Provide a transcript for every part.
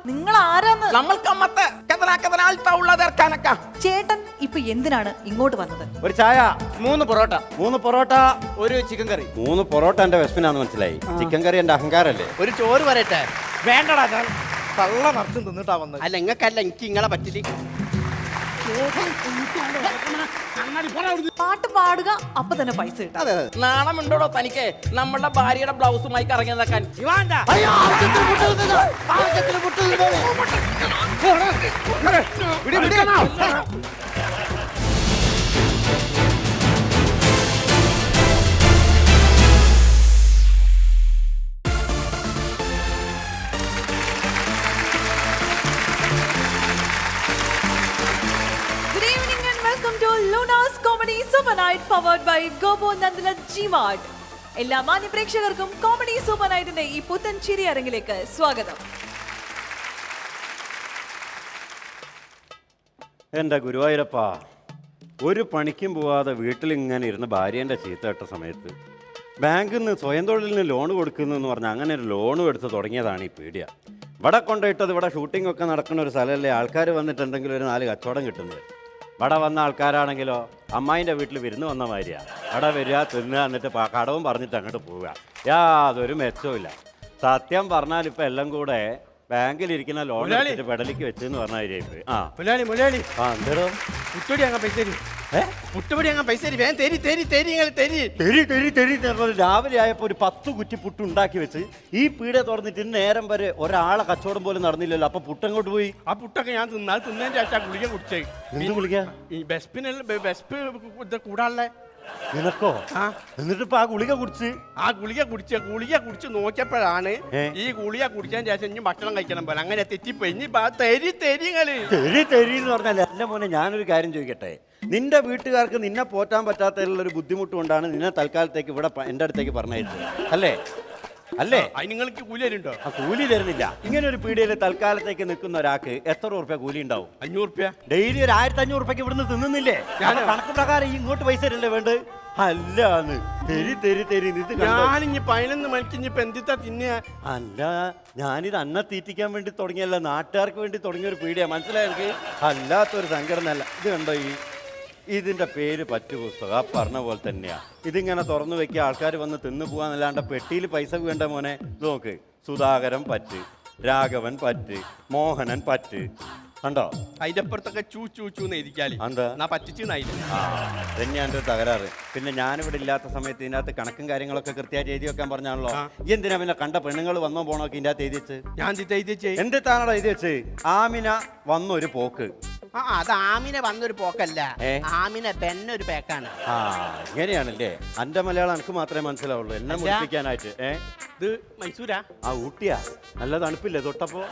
നിങ്ങൾ ആരാന്ന്? ചേട്ടൻ ഇപ്പൊ എന്തിനാണ് ഇങ്ങോട്ട് വന്നത്? ഒരു ചായ, 3 പൊറോട്ട, 3 പൊറോട്ട, ഒരു ചിക്കൻ കറി. 3 പൊറോട്ട എന്റെ വിശപ്പിനാന്ന് മനസ്സിലായി. ചിക്കൻ കറി എന്റെ അഹങ്കാരല്ലേ? ഒരു ചോറ് വരട്ടെ. വേണ്ടടാ, ഞാൻ കള്ള നിറച്ച് തിന്നിട്ടാ വന്നത്. അല്ല ഇങ്ങക്കല്ല, എനിക്ക് ഇങ്ങളെ പറ്റില്ല. പാട്ട് പാടുക, അപ്പൊ തന്നെ പൈസ കിട്ടും. നാണമുണ്ടോടോ തനിക്ക് നമ്മളുടെ ഭാര്യയുടെ ബ്ലൗസുമായി കറങ്ങി നടക്കാൻ? Good evening and welcome to Luna's Comedy Super Night powered by Gobo Nandala G-Mart. എല്ലാ മാന്യ പ്രേക്ഷകർക്കും കോമഡി സൂപ്പർ നൈറ്റിന്റെ ഈ പുത്തൻ ചിരി അരങ്ങിലേക്ക് സ്വാഗതം. എന്റെ ഗുരുവായൂരപ്പാ, ഒരു പണിക്കും പോവാതെ വീട്ടിലിങ്ങനെ ഇരുന്ന് ഭാര്യേൻ്റെ ചീത്ത കേട്ട സമയത്ത് ബാങ്കിൽ നിന്ന് സ്വയം തൊഴിലിന് ലോൺ കൊടുക്കുന്നു പറഞ്ഞാൽ അങ്ങനെ ഒരു ലോണും എടുത്ത് തുടങ്ങിയതാണ് ഈ പീഡിയ. ഇവിടെ കൊണ്ടുപോയിട്ടത് ഇവിടെ ഷൂട്ടിംഗ് ഒക്കെ നടക്കുന്ന ഒരു സ്ഥലമല്ലേ, ആൾക്കാർ വന്നിട്ട് എന്തെങ്കിലും ഒരു 4 കച്ചവടം കിട്ടുന്നത്. ഇവിടെ വന്ന ആൾക്കാരാണെങ്കിലോ അമ്മായിൻ്റെ വീട്ടിൽ വിരുന്ന് വന്ന മാതിരിയാണ്. ഇവിടെ വരിക, തിന്നുക, എന്നിട്ട് കടവും പറഞ്ഞിട്ട് അങ്ങോട്ട് പോവുക. യാതൊരു മെച്ചവും. സത്യം പറഞ്ഞാൽ ഇപ്പം എല്ലാം കൂടെ ബാങ്കിലിരിക്കുന്ന ലോൺ എടുത്തിട്ട് പെടലിക്ക് വെച്ചെന്ന് പറഞ്ഞാൽ എന്തോ മുട്ടുപടി അങ്ങ് പൈസ തരും. മുട്ടുപടി അങ്ങ് പൈസ തരും. വേഗം തെരി. രാവിലെ ആയപ്പോൾ ഒരു 10 കുറ്റി പുട്ട് ഉണ്ടാക്കി വെച്ച് ഈ പീടെ തുറന്നിട്ട് നേരം വരെ ഒരാളെ കച്ചവടം പോലും നടന്നില്ലല്ലോ. അപ്പൊ പുട്ടങ്ങോട്ട് പോയി. ആ പുട്ടൊക്കെ ഞാൻ തിന്നതിന്റെ ശേഷം ഗുളിക കുടിച്ചേ. എന്ത് ഗുളിക? ഈ ബെസ്പ് കൂടാനുള്ള. നിനക്കോ? എന്നിട്ട് ഇപ്പൊ ആ ഗുളിക കുടിച്ച് ഗുളിക കുടിച്ച് നോക്കിയപ്പോഴാണ് ഈ ഗുളിക കുടിച്ചതിന് ശേഷം ഇനി ഭക്ഷണം കഴിക്കണം പോലെ അങ്ങനെ തെറ്റിപ്പോയി. ഇനി തെരി എന്ന് പറഞ്ഞാൽ എന്റെ മോനെ, ഞാനൊരു കാര്യം ചോദിക്കട്ടെ. നിന്റെ വീട്ടുകാർക്ക് നിന്നെ പോറ്റാൻ പറ്റാത്തതിലുള്ളൊരു ബുദ്ധിമുട്ട് കൊണ്ടാണ് നിന്നെ തൽക്കാലത്തേക്ക് ഇവിടെ എൻ്റെ അടുത്തേക്ക് പറഞ്ഞയച്ചത് അല്ലേ? നിങ്ങൾക്ക് കൂലി തരുന്നുണ്ടോ? ആ കൂലി തരുന്നില്ല. ഇങ്ങനെ ഒരു പീടികയിൽ തൽക്കാലത്തേക്ക് നിൽക്കുന്ന ഒരാൾക്ക് എത്ര ഉറുപ്പ്യ കൂലി ഉണ്ടാവും? 500 രൂപ. ഡെയിലി ഒരു 1500 ഉറുപ്പ്യക്ക് ഇവിടുന്ന് തിന്നുന്നില്ലേ? ഞാൻ കണക്ക് പ്രകാരം ഇങ്ങോട്ട് പൈസ തരല്ലേ വേണ്ടത്? അല്ലാന്ന് തെരി ഞാനിഞ്ഞി 11 മണിക്ക് ഇനിയിപ്പോ എന്തിത്താ തിന്നുക? അല്ല, ഞാനിത് അന്നെ തീറ്റിക്കാൻ വേണ്ടി തുടങ്ങിയല്ല, നാട്ടുകാർക്ക് വേണ്ടി തുടങ്ങിയ ഒരു പീടിയ. മനസ്സിലായി എനിക്ക്? അല്ലാത്തൊരു സംഘടന അല്ല ഇത്. കണ്ടോ ഇതിന്റെ പേര് പറ്റു പുസ്തകം. ആ പറഞ്ഞ പോലെ തന്നെയാ. ഇതിങ്ങനെ തുറന്നു വെക്കുക, ആൾക്കാർ വന്ന് തിന്നു പോകാന്നല്ലാണ്ട് പെട്ടിയിൽ പൈസ വേണ്ട മോനെ. ഇത് നോക്ക്, സുധാകരൻ പറ്റ്, രാഘവൻ പറ്റ്, മോഹനൻ പറ്റ്. കണ്ടോ? അതിന്റെ അപ്പുറത്തൊക്കെ ചൂന്ന് ഇരിക്കാല്. എന്താ പറ്റിച്ചെന്നായില്ല. തന്നെയാണ് ഒരു തകരാറ്. പിന്നെ ഞാനിവിടെ ഇല്ലാത്ത സമയത്ത് ഇതിനകത്ത് കണക്കും കാര്യങ്ങളൊക്കെ കൃത്യമായിട്ട് എഴുതി വെക്കാൻ പറഞ്ഞാണല്ലോ. എന്തിനാ പിന്നെ കണ്ട പെണ്ണുങ്ങൾ വന്നോ പോണോക്കെ ഇതിന്റെ അകത്ത് എഴുതി വെച്ച്? ഞാൻ എന്തിട്ടാണോ എഴുതി വെച്ച്? ആമിന വന്നൊരു പോക്ക്. അത് ആമിനെ വന്നൊരു പോക്കല്ല, ആമിനെ ബെന്നൊരു പേക്കാണ്. ഇങ്ങനെയാണല്ലേ? എന്റെ മലയാളം എനിക്ക് മാത്രമേ മനസ്സിലാവുള്ളൂ, എന്നെ മുടിപ്പിക്കാനായിട്ട്. ഇത് മൈസൂരാ? ആ ഊട്ടിയാ. നല്ല തണുപ്പില്ലേ തൊട്ടപ്പോ?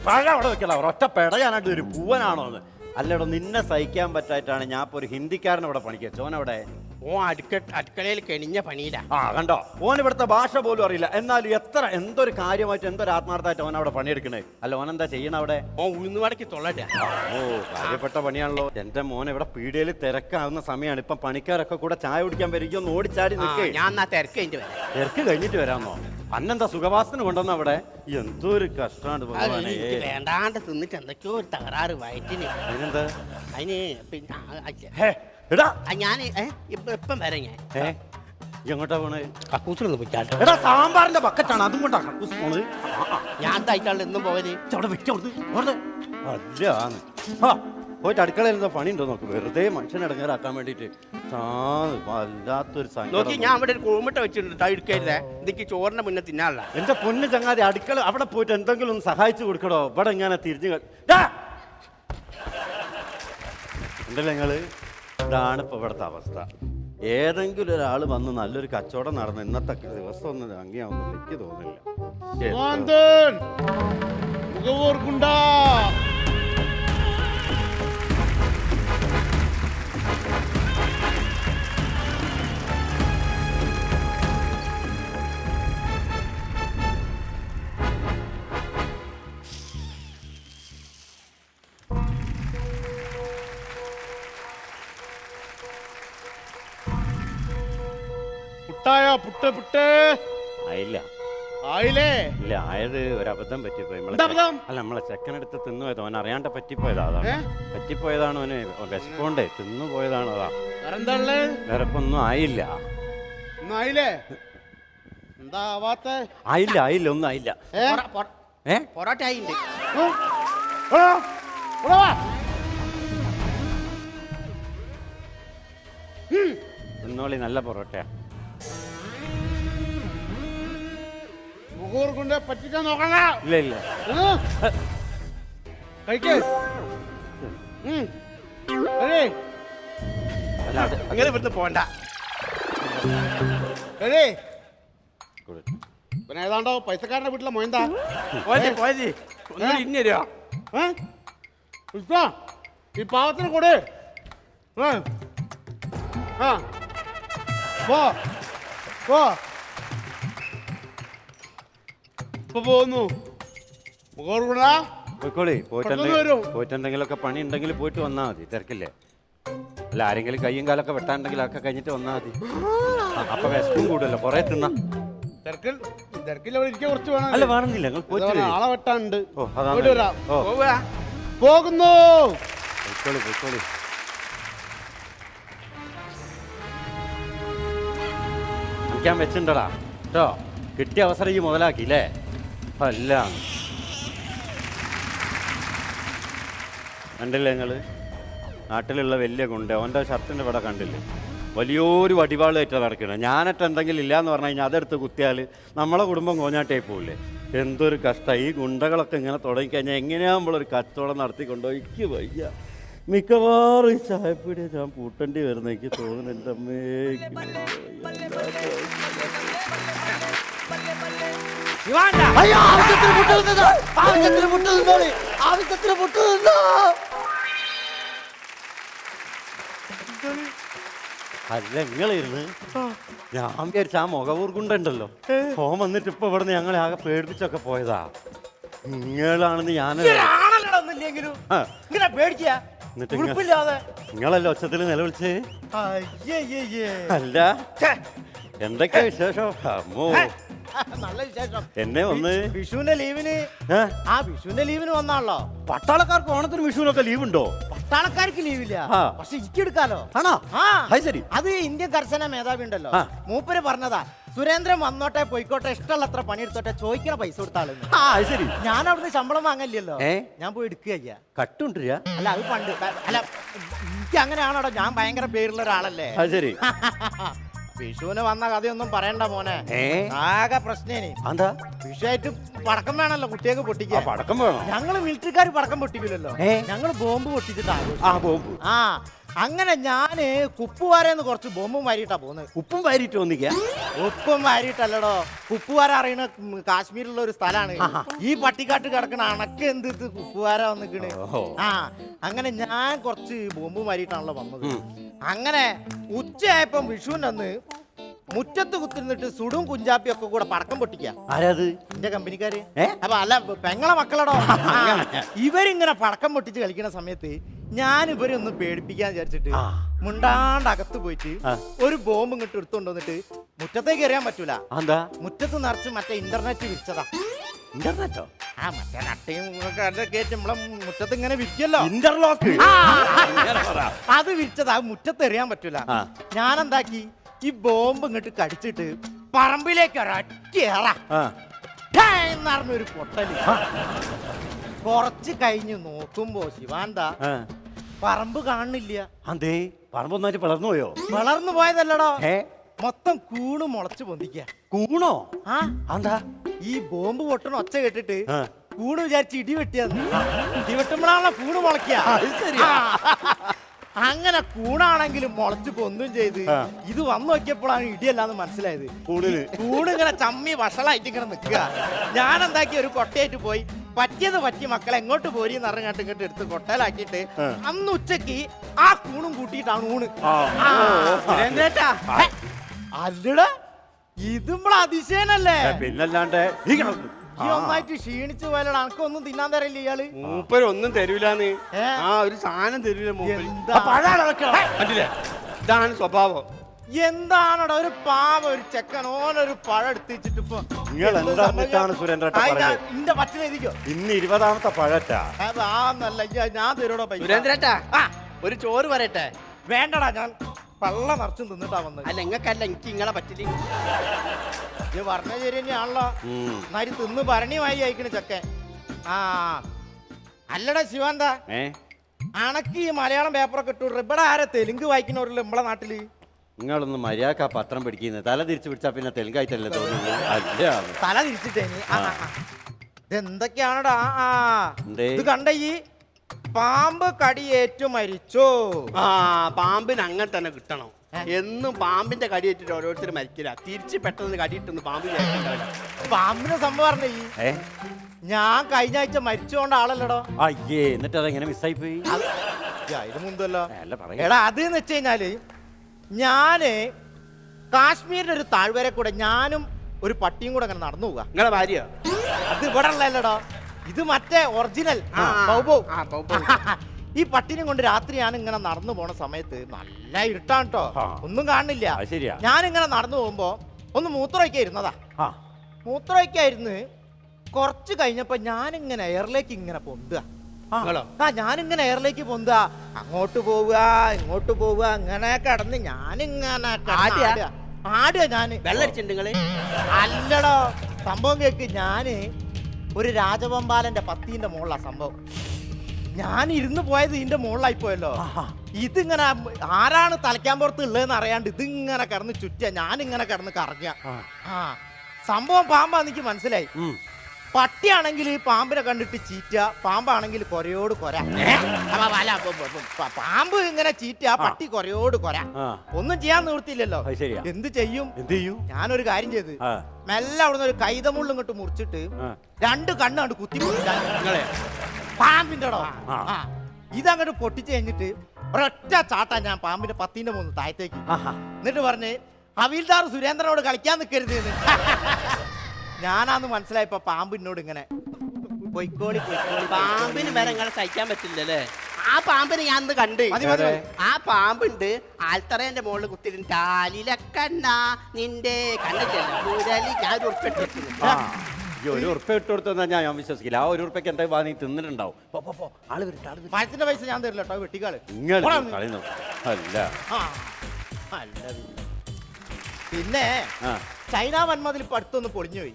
പഴം അവിടെ വെക്കല, ഒറ്റ പെടയാനായിട്ട് ഒരു പൂവനാണോ എന്ന്. അല്ലടോ, നിന്നെ സഹിക്കാൻ പറ്റായിട്ടാണ് ഞാൻ ഇപ്പോൾ ഒരു ഹിന്ദിക്കാരൻ അവിടെ പണിക്കുക. ചോനവിടെ അടുക്കളയിൽ കെണിഞ്ഞ പണിയില്ല. കണ്ടോ? ഓൻ ഇവിടുത്തെ ഭാഷ പോലും അറിയില്ല. എന്നാലും എന്തൊരു കാര്യമായിട്ട് എന്തൊരു ആത്മാർത്ഥമായിട്ട് ഓൻ അവിടെ പണിയെടുക്കണേ. അല്ല, ഓനെന്താ ചെയ്യണ അവിടെ? ഉഴുന്നുവടക്ക് തൊള്ളട്ട. കാര്യപ്പെട്ട പണിയാണല്ലോ. എന്റെ മോൻ ഇവിടെ പീടികയിൽ തിരക്കാവുന്ന സമയമാണ്. ഇപ്പം പണിക്കാരൊക്കെ കൂടെ ചായ കുടിക്കാൻ വരികയോ ഒന്ന് ഓടിച്ചാടി നിൽക്കേ. ഞാൻ തിരക്ക് കഴിഞ്ഞിട്ട് വരാമോ? അന്നെന്താ സുഖവാസന കൊണ്ടുവന്ന അവിടെ? എന്തൊരു കഷ്ടമാണ്. വേണ്ടാണ്ട് തിന്നിട്ട് എന്തൊക്കെയോ ഒരു തകരാറ് വയറ്റിന്. അതിനെന്താ? അതിന് പിന്നെ ഞാൻ ഇപ്പം വരാം. ഞാൻ എങ്ങോട്ടാ പോണേ? കക്കൂസിലൊന്ന് പോയിട്ടാട്ടോ. എടാ, സാമ്പാറിന്റെ ബക്കറ്റാണ്, അതും കൊണ്ടാ കക്കൂസ് പോണത്. ഞാൻ തയ്ക്കാണ്ട് എന്നും പോവല്. പോയിട്ട് അടുക്കളയിൽ എന്താ പണി ഉണ്ടോ നോക്ക്. വെറുതെ മനുഷ്യനെ ഇടങ്ങേറാക്കാൻ വേണ്ടിട്ട് വല്ലാത്തൊരു നോക്കി. ഞാൻ അവിടെ ഒരു കോമിട്ട വെച്ചിട്ടുണ്ട്, എടുക്കരുതേ. ഇതൊക്കെ ചോറിന്റെ മുന്നേ തിന്നാനുള്ള. എന്റെ പൊന്ന് ചങ്ങാതി, അടുക്കള അവിടെ പോയിട്ട് എന്തെങ്കിലും ഒന്ന് സഹായിച്ചു കൊടുക്കണോ? ഇവിടെ ഇങ്ങനെ തിരിഞ്ഞു ഉണ്ടല്ലോ നിങ്ങള്. ഇതാണ് ഇപ്പൊ ഇവിടുത്തെ അവസ്ഥ. ഏതെങ്കിലും ഒരാൾ വന്ന് നല്ലൊരു കച്ചവടം നടന്ന് ഇന്നത്തെ ദിവസം ഒന്ന് ഭംഗിയാവുന്നു എനിക്ക് തോന്നില്ല. പുട്ടായ പുട്ട് പുട്ട് ആയില്ല. ആയില്ലേ? ഇല്ല ആയത് ഒരു അബദ്ധം പറ്റിപ്പോയി എന്താ അബദ്ധം? അല്ല നമ്മളെ ചെക്കനെടുത്ത് തിന്നുപോയത് ഓൻ അറിയാണ്ട് പറ്റിപ്പോയതാ. അതാണ് പറ്റിപ്പോയതാണ്. ഓന് വിശപ്പോണ്ടേ തിന്നു പോയതാണ്. അതാ എന്താ ഉള്ളത്? വേറെ ഇപ്പൊ ഒന്നും ആയില്ല. ഒന്നും ആയില്ലേ? എന്താ ആവാത്ത? ആയില്ല ആയില്ല ഒന്നും ആയില്ല. പൊറോട്ട ആയിണ്ട്. തിന്നോളി നല്ല പൊറോട്ടയാ. മുഖൂർ കൊണ്ട് പറ്റിക്കാൻ നോക്കണ. ഇല്ല ഇല്ല കഴിക്കേ. അല്ല അത് നിങ്ങൾ ഇവിടുന്ന് പോണ്ട. പിന്നെ ഏതാണ്ടോ പൈസക്കാരന്റെ വീട്ടിലെ മൊയന്താ ഇന്നോ ഈ പാവത്തിന് കൂടെ ഇപ്പൊ പോകുന്നു. പോയിക്കോളി. പെട്ടെന്ന് വരും. പോയിട്ട് എന്തെങ്കിലുമൊക്കെ പണി ഉണ്ടെങ്കിൽ പോയിട്ട് വന്നാൽ മതി. തിരക്കില്ലേ? അല്ല ആരെങ്കിലും കയ്യും കാലൊക്കെ വെട്ടാണ്ടെങ്കിൽ അതൊക്കെ കഴിഞ്ഞിട്ട് വന്നാൽ മതി. അപ്പൊ വിശപ്പും കൂടുതലോ കുറെ തിന്നാ. അല്ല വേണമെന്നില്ല നിങ്ങൾ പോയിട്ട് ആളെ വെട്ടാണ്ട് ഓ പോകുന്നു. പോയിക്കോളി പോയിക്കോളി. ഞാൻ വെച്ചിണ്ടടാ കേട്ടോ. കിട്ടിയ അവസരം ഈ മുതലാക്കിയില്ലേ? അല്ല കണ്ടില്ലേ നിങ്ങള്? നാട്ടിലുള്ള വലിയ ഗുണ്ട അവൻ്റെ ഷർട്ടിൻ്റെ ഇവിടെ കണ്ടില്ലേ? വലിയൊരു വടിവാളായിട്ട് നടക്കണം. ഞാനിട്ട് എന്തെങ്കിലും ഇല്ലയെന്ന് പറഞ്ഞു കഴിഞ്ഞാൽ അതെടുത്ത് കുത്തിയാൽ നമ്മളെ കുടുംബം കോഞ്ഞാട്ടായി പോവില്ലേ? എന്തൊരു കഷ്ടം. ഈ ഗുണ്ടകളൊക്കെ ഇങ്ങനെ തുടങ്ങിക്കഴിഞ്ഞാൽ എങ്ങനെയാകുമ്പോഴൊരു കച്ചവടം നടത്തിക്കൊണ്ടോ എനിക്ക് വയ്യ. മിക്കവാറും ഈ ചായപ്പീടിയ ഞാൻ പൂട്ടേണ്ടി വരുന്ന എനിക്ക് തോന്നുന്നു. എൻ്റെ അമ്മേക്ക് അല്ല നിങ്ങളിരുന്ന് ഞാൻ വിചാരിച്ച ആ മുഖപൂർഗുണ്ടുണ്ടല്ലോ ഫോം വന്നിട്ട് ഇപ്പൊ ഇവിടുന്ന് ഞങ്ങളെ ആകെ പേടിപ്പിച്ചൊക്കെ പോയതാ. നിങ്ങളാണെന്ന് ഞാൻ നിങ്ങളല്ല ഒച്ചത്തിൽ നിലവിളിച്ചേ. അല്ല എന്തൊക്കെയാ വിശേഷം? അമ്മോ നല്ല വിശേഷം. എന്നെ ഒന്ന് വിഷുവിന്റെ ലീവിന് വിഷുവിന്റെ ലീവിന് വന്നാണല്ലോ. പട്ടാളക്കാർക്ക് ഓണത്തിന് വിഷുവിനൊക്കെ ലീവ് ഉണ്ടോ? പട്ടാളക്കാർക്ക് ലീവില്ല, പക്ഷെ എനിക്ക് എടുക്കാലോ. ആണോ? ശരി. അത് ഇന്ത്യൻ കർശന മേധാവി ഉണ്ടല്ലോ, മൂപ്പര് പറഞ്ഞതാ. സുരേന്ദ്രൻ വന്നോട്ടെ പോയിക്കോട്ടെ, ഇഷ്ടമുള്ളത്ര പണിയെടുത്തോട്ടെ, ചോദിക്കണ പൈസ കൊടുത്താളെന്ന്. ശരി. ഞാൻ അവിടുന്ന് ശമ്പളം വാങ്ങലില്ലല്ലോ, ഞാൻ പോയി എടുക്കുക. കട്ടുണ്ടില്ല. അല്ല അത് പണ്ട്. അല്ല എനിക്ക് അങ്ങനെയാണോ? ഞാൻ ഭയങ്കര പേരുള്ള ഒരാളല്ലേ. ശരി. വിഷുവിന് വന്ന കഥയൊന്നും പറയണ്ട മോനെ, ആകെ പ്രശ്നേന്. എന്താ? വിഷുവായിട്ട് പടക്കം വേണല്ലോ കുട്ടിയൊക്കെ പൊട്ടിക്കാൻ. പടക്കം വേണം. ഞങ്ങള് മിലിറ്ററിക്കാർ പടക്കം പൊട്ടിക്കില്ലല്ലോ, ഞങ്ങള് ബോംബ് പൊട്ടിച്ചിട്ടാ. അങ്ങനെ ഞാന് കുപ്പുവാരന്ന് കുറച്ച് ബോംബും വാരിയിട്ടാ പോകുന്നത്. ഉപ്പും വാരിയിട്ട് വന്നിക്ക? ഉപ്പും വാരിയിട്ടല്ലടോ, കുപ്പുവാര അറിയണ കാശ്മീരിലുള്ള ഒരു സ്ഥലമാണ്. ഈ പട്ടിക്കാട്ട് കിടക്കണ അണക്ക് എന്ത് കുപ്പുവാര വന്നിക്കണ്. അങ്ങനെ ഞാൻ കുറച്ച് ബോംബും വാരിയിട്ടാണല്ലോ വന്നത്. അങ്ങനെ ഉച്ചയായപ്പം വിഷുവിൻ്റെ അന്ന് മുറ്റത്ത് കുത്തിരുന്നിട്ട് സുടും കുഞ്ചാപ്പി ഒക്കെ കൂടെ പടക്കം പൊട്ടിക്കാം. ആരാത്? എന്റെ കമ്പനിക്കാര്. അപ്പൊ അല്ല പെങ്ങളെ മക്കളടോ. ഇവരിങ്ങനെ പടക്കം പൊട്ടിച്ച് കളിക്കുന്ന സമയത്ത് ഞാൻ ഇവരെ ഒന്ന് പേടിപ്പിക്കാൻ വിചാരിച്ചിട്ട് മുണ്ടാണ്ട് അകത്ത് പോയിട്ട് ഒരു ബോംബ് ഇങ്ങോട്ട് എടുത്തുകൊണ്ട് വന്നിട്ട് മുറ്റത്തേക്ക് എറിയാൻ പറ്റൂല. മുറ്റത്ത് നിറച്ച് മറ്റേ ഇന്റർനെറ്റ് വിരിച്ചതാ. ഇന്റർനെറ്റോ? മറ്റേ നട്ടയും കേട്ട് നമ്മളെ മുറ്റത്ത് ഇങ്ങനെ വിരിക്കല്ലോ, ഇന്റർലോക്ക്. അത് വിരിച്ചതാ. മുറ്റത്ത് എറിയാൻ പറ്റൂല. ഞാൻ എന്താക്കി, ഈ ബോംബ് ഇങ്ങോട്ട് കടിച്ചിട്ട് പറമ്പിലേക്ക് ഒരൊറ്റ പൊട്ടല്. കുറച്ച് കഴിഞ്ഞ് നോക്കുമ്പോ ശിവാന്താ പറമ്പ് കാണുന്നില്ല. അതേ പറമ്പൊന്നായിട്ട് വളർന്നു പോയോ? വളർന്നു പോയതല്ലടോ, മൊത്തം കൂണ് മുളച്ച് പൊന്തിക്ക. കൂണോ? എന്താ? ഈ ബോംബ് പൊട്ടണ ഒച്ച കേട്ടിട്ട് കൂണ് വിചാരിച്ച് ഇടി വെട്ടിയാന്ന്. ഇടി വെട്ടുമ്പോഴാണല്ലോ കൂണ് മുളയ്ക്ക. അങ്ങനെ കൂണാണെങ്കിലും മുളച്ച് പൊന്തും ചെയ്ത്. ഇത് വന്നു നോക്കിയപ്പോഴാണ് ഇടിയല്ലാന്ന് മനസ്സിലായത്. കൂണ് ഇങ്ങനെ ചമ്മി വഷളായിട്ട് ഇങ്ങനെ നിൽക്കുക. ഞാൻ എന്താക്കി ഒരു കൊട്ടയായിട്ട് പോയി പറ്റിയത് പറ്റി മക്കളെ എങ്ങോട്ട് പോരിന്ന് അറിഞ്ഞാട്ട് ഇങ്ങോട്ട് എടുത്ത് കൊട്ടയിലാക്കിയിട്ട് അന്ന് ഉച്ചക്ക് ആ കൂണും കൂട്ടിയിട്ടാണ് ഊണ്. അല്ലടാ ഇതുമ്പോൾ അതിശയനല്ലേ? പിന്നല്ലാണ്ട് ഒന്നായിട്ട് ക്ഷീണിച്ചു പോയാലോ. അനക്കൊന്നും തിന്നാൻ തരില്ല ഇയാള്. മൂപ്പര് ഒന്നും തരൂലെന്ന്. ഒരു സാധനം തരൂല മൂപ്പര്. ഇതാണ് സ്വഭാവം. എന്താണടാ ഒരു പാവം ഒരു ചെക്കൻ ഓനൊരു പഴം എടുത്തിട്ട് ഇപ്പൊ നിങ്ങൾ എന്താ എന്നിട്ടാണ് സുരേന്ദ്രേട്ടൻ പറയുന്നത്? ഇന്റെ പറ്റിലിരിക്കോ ഇന്ന് 20ാമത്തെ പഴറ്റാ. ഞാൻ തരുടോ പൈസ. സുരേന്ദ്രേട്ടാ ഒരു ചോറ് പറയട്ടെ. വേണ്ടടാ, ഞാൻ പള്ള നിറച്ചും തിന്നിട്ടാ വന്നത്. അല്ല നിങ്ങൾക്കല്ല എനിക്ക് ഇങ്ങളെ പറ്റില്ല. ഇത് പറഞ്ഞ ശരി തന്നെയാണല്ലോ. നരി തിന്ന് ഭരണിയുമായി അയക്കണ ചെക്കൻ. ആ അല്ലടാ ശിവാന്താ, അണക്ക് ഈ മലയാളം പേപ്പറൊക്കെ ഇട്ടു. ഇവിടെ ആരാ തെലുങ്ക് വായിക്കുന്നവരല്ലോ നമ്മളെ നാട്ടില്? നിങ്ങളൊന്ന് മര്യാദ പത്രം പിടിക്കുന്നത്. തല തിരിച്ചു പിടിച്ചാ പിന്നെ തെലുങ്കായിട്ടല്ലേ തോന്നുന്നു. അല്ല തല തിരിച്ചിട്ടേ ഇതെന്തൊക്കെയാണടാ? ഇത് കണ്ട ഈ പാമ്പ് കടിയേറ്റു മരിച്ചോ? പാമ്പിന് അങ്ങനെ തന്നെ കിട്ടണം. എന്നും പാമ്പിന്റെ കടിയേറ്റിട്ട് ഓരോരുത്തർ മരിക്കില്ല. തിരിച്ച് പെട്ടെന്ന് കടിയിട്ടൊന്ന് പാമ്പ് കേൾക്കണ്ടാവില്ല. പാമ്പിന് സംഭവം പറഞ്ഞ ഞാൻ കഴിഞ്ഞ ആഴ്ച മരിച്ചോണ്ട ആളല്ലടോ. അയ്യേ, എന്നിട്ട് അതെങ്ങനെ മിസ്സായി പോയി? ഇത് മുന്തല്ലോ. അല്ല എടാ, അതെന്ന് വെച്ച് കഴിഞ്ഞാല് ഞാന് കാശ്മീരിന്റെ ഒരു താഴ്വര കൂടെ ഞാനും ഒരു പട്ടിയും കൂടെ അങ്ങനെ നടന്നു പോവുക. നിങ്ങളെ ഭാര്യ അത് ഇവിടെ ഉള്ളല്ലോ, ഇത് മറ്റേ ഒറിജിനൽ ഈ പട്ടിനെയും കൊണ്ട് രാത്രി ഞാൻ ഇങ്ങനെ നടന്നു പോണ സമയത്ത് നല്ല ഇരുട്ടാണ് കേട്ടോ, ഒന്നും കാണുന്നില്ല. ഞാനിങ്ങനെ നടന്നു പോകുമ്പോ ഒന്ന് മൂത്രമൊക്കെ ഇരുന്നതാ. മൂത്രമൊക്കെയായിരുന്നു. കുറച്ച് കഴിഞ്ഞപ്പോ ഞാനിങ്ങനെ എയറിലേക്ക് ഇങ്ങനെ പൊന്തുക. ഞാനിങ്ങനെ എയറിലേക്ക് പൊന്തുക, അങ്ങോട്ട് പോവുക ഇങ്ങോട്ട് പോവുക, അങ്ങനെ കിടന്ന് ഞാനിങ്ങനെ ആടുക. ഞാന് വെള്ളടിച്ചിട്ടുണ്ട് നിങ്ങള്? അല്ലടോ, സംഭവം കേക്ക്. ഞാന് ഒരു രാജവമ്പാലന്റെ പത്തിന്റെ മുകളിലാ സംഭവം. ഞാൻ ഇരുന്ന് പോയത് ഇതിന്റെ മുകളിലായി പോയല്ലോ. ഇതിങ്ങനെ ആരാണ് തലയ്ക്കാൻ പുറത്ത് ഉള്ളതെന്ന് അറിയാണ്ട് ഇതിങ്ങനെ കിടന്ന് ചുറ്റിയ, ഞാനിങ്ങനെ കിടന്ന് കറങ്ങുക. സംഭവം പാമ്പാന്ന് എനിക്ക് മനസ്സിലായി. പട്ടിയാണെങ്കിൽ പാമ്പിനെ കണ്ടിട്ട് ചീറ്റ, പാമ്പാണെങ്കിൽ കൊരയോട് കൊര. പാമ്പ് ഇങ്ങനെ ചീറ്റ, പട്ടി കൊരയോട് കൊര. ഒന്നും ചെയ്യാൻ നിവൃത്തിയില്ലല്ലോ. എന്ത് ചെയ്യും? ഞാനൊരു കാര്യം ചെയ്ത് മെല്ലെ അവിടുന്ന് ഒരു കൈതമുള്ളും ഇങ്ങോട്ട് മുറിച്ചിട്ട് 2 കണ്ണ് കണ്ട് കുത്തി പൊട്ടിച്ചാൽ പാമ്പിന്റെ ഇതങ്ങോട്ട് പൊട്ടിച്ച് കഴിഞ്ഞിട്ട് ഒരൊറ്റ ചാട്ടാ ഞാൻ പാമ്പിന്റെ 10ന്റെ 3 താഴത്തേക്ക്. എന്നിട്ട് പറഞ്ഞ് ഹവീൽദാർ സുരേന്ദ്രനോട് കളിക്കാൻ നിൽക്കരുത് എന്ന്. ഞാനാന്ന് മനസ്സിലായപ്പോ പാമ്പിനോട് ഇങ്ങനെ പൊയ്ക്കോളി. പാമ്പിന് വരെ നിങ്ങളെ സഹിക്കാൻ പറ്റില്ലല്ലേ? ആ പാമ്പിനെ ഞാൻ അന്ന് കണ്ട്. ആ പാമ്പുണ്ട് ആൽത്തറേന്റെ മുകളിൽ കുത്തിയിട്ട് ടാലിലക്കണ്ണ നിന്റെ കണ്ണല്ല ഞാൻ ഒരു ഉറപ്പിട്ടിട്ടുണ്ട്. ഒരു ഉറുപ്പ ഇട്ട് കൊടുത്താൽ ഞാൻ വിശ്വസിക്കില്ല. ആ 1 ഉറുപ്പയ്ക്ക് എന്താ നീ തിന്നിട്ടുണ്ടാവും. പഴത്തിന്റെ പൈസ ഞാൻ തരില്ല കേട്ടോ, വെട്ടിക്കാള്. അല്ല പിന്നെ ചൈന വൻമതിൽ ഇപ്പൊ അടുത്തൊന്ന് പൊളിഞ്ഞു പോയി.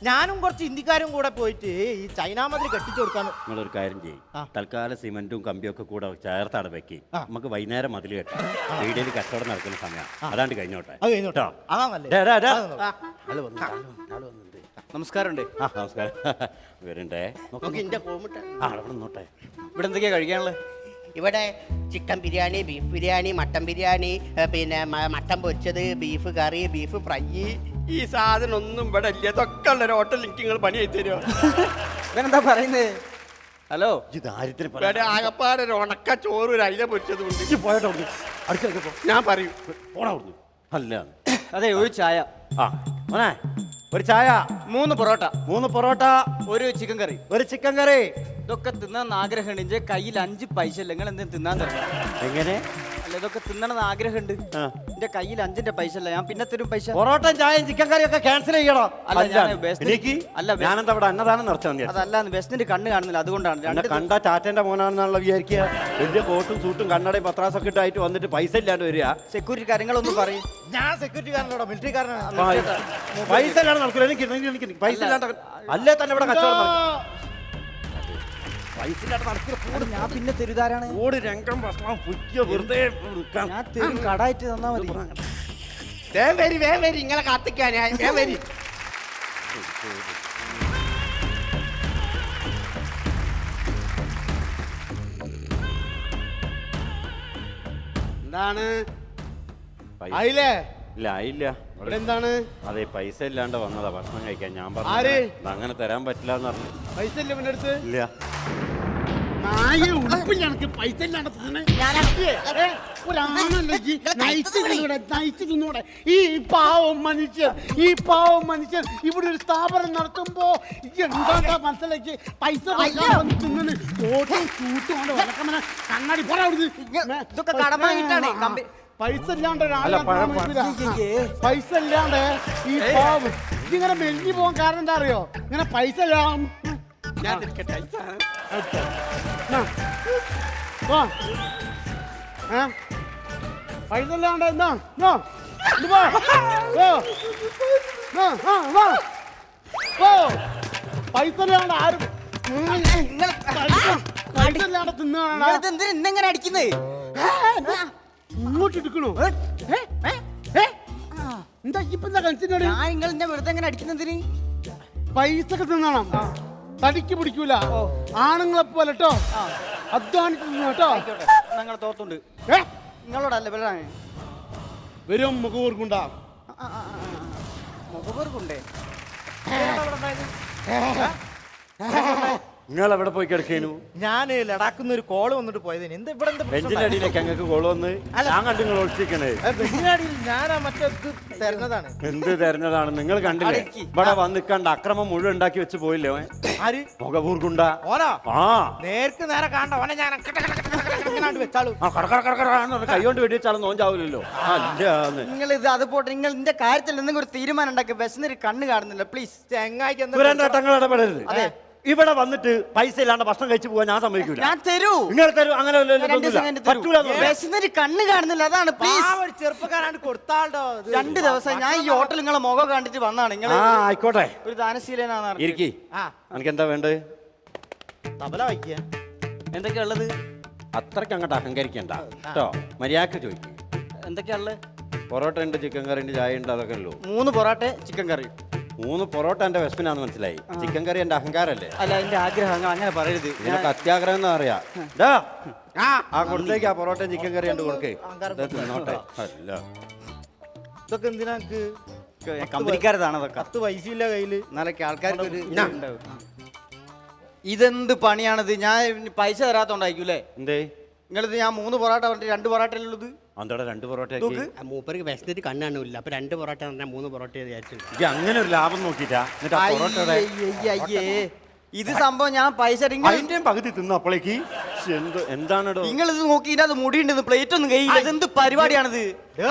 ഞാനും കുറച്ച് ഇന്ത്യക്കാരും കൂടെ പോയിട്ട് ഈ ചൈന മതിൽ കെട്ടിച്ചു കൊടുക്കാൻ. നിങ്ങളൊരു കാര്യം ചെയ്യും, തൽക്കാലം സിമെന്റും കമ്പിയും ഒക്കെ കൂടെ ചേർത്താണ് വെക്കി. നമുക്ക് വൈകുന്നേരം മതിൽ കെട്ടാം. വീടിൽ കച്ചവടം നടക്കുന്ന സമയം അതാണ്ട് കഴിഞ്ഞോട്ടെ. നമസ്കാരം. നമസ്കാരം. വരണ്ടേ? ഇവിടെ എന്തൊക്കെയാ കഴിക്കാനുള്ളത്? ഇവിടെ chicken biryani, beef biryani, mutton biryani, പിന്നെ മട്ടൻ പൊരിച്ചത്, ബീഫ് കറി, ബീഫ് ഫ്രൈ. ഈ സാധനം ഒന്നും ഇവിടെ ഇല്ല. ഇതൊക്കെ ഉള്ള ഒരു ഹോട്ടലിൽ എനിക്ക് നിങ്ങൾ പണി ആയി തരുമോ? ഇവനെന്താ പറയുന്നത്? ഹലോ, ഇവിടെ ആകപ്പാടെ ഒരു ഉണക്ക ചോറ്, ഒരു അയില പൊരിച്ചതും ഉണ്ട്. ഞാൻ പറയൂ. അല്ല അതെ, ഒരു ചായ. ഒരു ചായ, 3 പൊറോട്ട, 3 പൊറോട്ട, ഒരു ചിക്കൻ കറി, ഒരു ചിക്കൻ കറി. ഇതൊക്കെ തിന്നാൻ ആഗ്രഹമുണ്ട്. എന്റെ കയ്യിൽ 5 പൈസ ഇല്ല. നിങ്ങൾ എന്തെങ്കിലും തിന്നാൻ തരണം. എങ്ങനെ? അല്ല, ഇതൊക്കെ തിന്നണമെന്ന് ആഗ്രഹമുണ്ട്. എന്റെ കയ്യിൽ 5ന്റെ പൈസ ഇല്ല. ഞാൻ പിന്നെ തരും പൈസ. പൊറോട്ട ചായയും ചിക്കൻ കറിയും ഒക്കെ ക്യാൻസൽ ചെയ്യണോ? ഞാനെന്താ ഇവിടെ അന്നദാനം നടത്താൻ? അതല്ല, ബെസ്റ്റിന്റെ കണ്ണ് കാണുന്നില്ല, അതുകൊണ്ടാണ്. കണ്ട ടാറ്റന്റെ മോനാണെന്നുള്ള വിചാരിക്കുക. വലിയ കോട്ടും സൂട്ടും കണ്ണടയും പത്രാസൊക്കെ ഇട്ടായിട്ട് വന്നിട്ട് പൈസ ഇല്ലാണ്ട് വരിക. സെക്യൂരിറ്റി കാര്യങ്ങളൊന്നും പറയും. ഞാൻ സെക്യൂരിറ്റിക്കാരനോടോ മിലിറ്ററിക്കാരനാണ്. പൈസ ഇല്ലാണ്ട് നടക്കില്ല. എനിക്ക് പൈസ ഇല്ലാണ്ട് അല്ലേ തന്നെ ഇവിടെ കച്ചവടം നടക്കും. പൈസ ഇല്ലാണ്ട് നടക്കില്ല. ഞാൻ പിന്നെ തെരുതാരാണ്? ഓട് രംഗം വെറുതെ ഞാൻ തെരും കടായിട്ട് തന്നാ മതി. വേം വരി ഇങ്ങളെ കാത്തിക്കാനാ. വേം വരി. എന്താണ് ആയില്ലേ? ഇല്ല, ആയില്ല. എന്താണ്? അതെ, പൈസ ഇല്ലാണ്ട് വന്നതാ ഭക്ഷണം കഴിക്കാൻ. ഞാൻ പറഞ്ഞു അങ്ങനെ തരാൻ പറ്റില്ല എന്ന് പറഞ്ഞു. പൈസ ഇല്ല പിന്നെ അടുത്ത്? ഇല്ല. പൈസ ഇല്ലാണ്ട് ഈ പാവം മനുഷ്യൻ ഇവിടെ ഒരു സ്ഥാപനം നടത്തുമ്പോ എന്താ മനസ്സിലാക്കി പൈസ ഇതൊക്കെ കടമായിട്ടാണ്. പൈസ ഇല്ലാണ്ട് ഒരാളെ അല്ല, നടത്താൻ പറ്റൂല. പൈസ ഇല്ലാണ്ട് ഈ പാവം ഇതിങ്ങനെ മെലിഞ്ഞു പോകാൻ കാരണം എന്താ അറിയോ? ഇങ്ങനെ പൈസ ഇല്ലാതെ ഞാൻ നിൽക്കട്ടെ ഈ സാധനം. പൈസ ഇല്ലാണ്ട് എന്നാ പൈസ ഇല്ലാണ്ട് ആരും പൈസ ഇല്ലാണ്ട് തിന്നാണ് എന്തെങ്ങനെ അടിക്കുന്നത്? ഇങ്ങോട്ട് എടുക്കണോ? എന്താ ഇപ്പൊ എന്താ കളിച്ചിട്ട് ഞാൻ നിങ്ങൾ എന്നെ വെറുതെ എങ്ങനെ അടിക്കുന്നതിന്? പൈസ ഒക്കെ തിന്നണം, തടിക്ക് പിടിക്കൂല. ആണുങ്ങളെ പോലെ കേട്ടോ, അധ്വാനിച്ച് തിന്നു കേട്ടോ. ഞങ്ങൾ തോത്തുണ്ട്. ഏ നിങ്ങളോടല്ലേ വരാൻ? വരും മുഖകൂർക്കുണ്ടാ. മുഖപേർക്കുണ്ടേ? നിങ്ങൾ എവിടെ പോയി കിടക്കേനു? ഞാൻ ലഡാക്കിന്ന് ഒരു കോള് വന്നിട്ട് പോയതിന് എന്താ ഇവിടെ എന്താ പ്രശ്നം ബെഞ്ചിന്റെ അടിയിലേക്ക് ഞങ്ങൾക്ക് കോള് വന്ന് ഞാൻ കണ്ടു നിങ്ങൾ ഒളിച്ചിരിക്കണേ. ബെഞ്ചിനടിയിൽ ഞാനാ മറ്റേ ഇത് തരുന്നതാണ്. എന്ത് തരുന്നതാണ് നിങ്ങൾ കണ്ടില്ലേ? ഇവിടെ വന്ന് കണ്ട അക്രമം മുഴുവൻ ഉണ്ടാക്കി വെച്ച് പോയില്ലേ ഓൻ? ആര്? മുഖപൂർക്കുണ്ട. ഓനാ ആ നേർക്ക് നേരെ കാണണ്ട ഓനെ ഞാൻ വെച്ചാളൂ. ആ കൈ കൊണ്ട് വെടിവെച്ചാലും നോഞ്ചാവില്ലല്ലോ. അല്ല നിങ്ങൾ ഇത് അത് പോട്ടെ, നിങ്ങൾ ഇതിന്റെ കാര്യത്തിൽ എന്തെങ്കിലും ഒരു തീരുമാനം ഉണ്ടാക്കി. ബസ്സിനൊരു കണ്ണ് കാണുന്നില്ല, പ്ലീസ്. ചെങ്ങായിക്ക് എന്താ സുരേന്ദ്രട്ടങ്ങൾ ഇടപെടരുത്. ഇവിടെ വന്നിട്ട് പൈസ ഇല്ലാണ്ട് ഭക്ഷണം കഴിച്ചു പോകാൻ ഞാൻ സമ്മതിക്കൂല. ഞാൻ തരൂ. നിങ്ങൾ തരൂ. അങ്ങനെ പറ്റൂല. ബസ്സിനൊരു കണ്ണ് കാണുന്നില്ല, അതാണ്. പ്ലീസ്, ഒരു ചെറുപ്പക്കാരാണ്ട് കൊടുത്താളോ. 2 ദിവസം ഞാൻ ഈ ഹോട്ടൽ നിങ്ങളെ മുഖം കണ്ടിട്ട് വന്നാണ്. നിങ്ങൾ ആ ആയിക്കോട്ടെ, ഒരു ദാനശീലനാണ്. ഇരിക്കി. ആ എനിക്ക് എന്താ വേണ്ടത്? തബല വയ്ക്കുക. എന്തൊക്കെയാ ഉള്ളത്? അത്രയ്ക്ക് അങ്ങോട്ട് അഹങ്കരിക്കണ്ട കേട്ടോ. മര്യാദക്ക് ചോദിക്കും. എന്തൊക്കെയാ ഉള്ളത്? പൊറോട്ട ഉണ്ട്, ചിക്കൻ കറി ഉണ്ട്, ചായ ഉണ്ട്, അതൊക്കെ ഉള്ളൂ. 3 പൊറോട്ട, ചിക്കൻ കറി. 3 പൊറോട്ട എന്റെ വിശപ്പിനാന്ന് മനസ്സിലായി. ചിക്കൻ കറി എന്റെ അഹങ്കാരല്ലേ? അല്ല, എന്റെ ആഗ്രഹങ്ങൾ അങ്ങനെ പറയരുത്. ഇതിനൊക്കെ അത്യാഗ്രഹം എന്നാ അറിയാ. ആ കൊടുത്തേക്ക് ആ പൊറോട്ടയും ചിക്കൻ കറി ഉണ്ട് കൊടുക്കേ. തിന്നോട്ടെ. അല്ല ഇതൊക്കെ എന്തിനാ? കമ്പനിക്കാരതാണ് അതൊക്കെ. 10 പൈസ ഇല്ല കയ്യില്. എന്നാലൊക്കെ ആൾക്കാർക്ക് ഒരു ഉണ്ടാവും. ഇതെന്ത് പണിയാണിത്? ഞാൻ പൈസ തരാത്തോണ്ടായിരിക്കൂലേ എന്തേ? നിങ്ങളിത് ഞാൻ 3 പൊറോട്ട പറഞ്ഞിട്ട് 2 പൊറോട്ട ഉള്ളത്. അന്തോടെ 2 പൊറോട്ട ആ മൂപ്പർക്ക് വിശന്നിട്ട് കണ്ണാണില്ല. അപ്പൊ 2 പൊറോട്ട പറഞ്ഞാൽ 3 പൊറോട്ട വിചാരിച്ചു. അങ്ങനെ ഒരു ലാഭം നോക്കിട്ടാ. എന്നിട്ട് ആ പൊറോട്ട അയ്യേ, ഇത് സംഭവം ഞാൻ പൈസ അതിന്റെയും പകുതി തിന്നു അപ്പോഴേക്ക്. എന്താണോ നിങ്ങൾ ഇത് നോക്കി, ഇതിനകത്ത് മുടിയുണ്ട്, പ്ലേറ്റ് ഒന്നും കഴിയില്ല. ഇതെന്ത് പരിപാടിയാണിത്?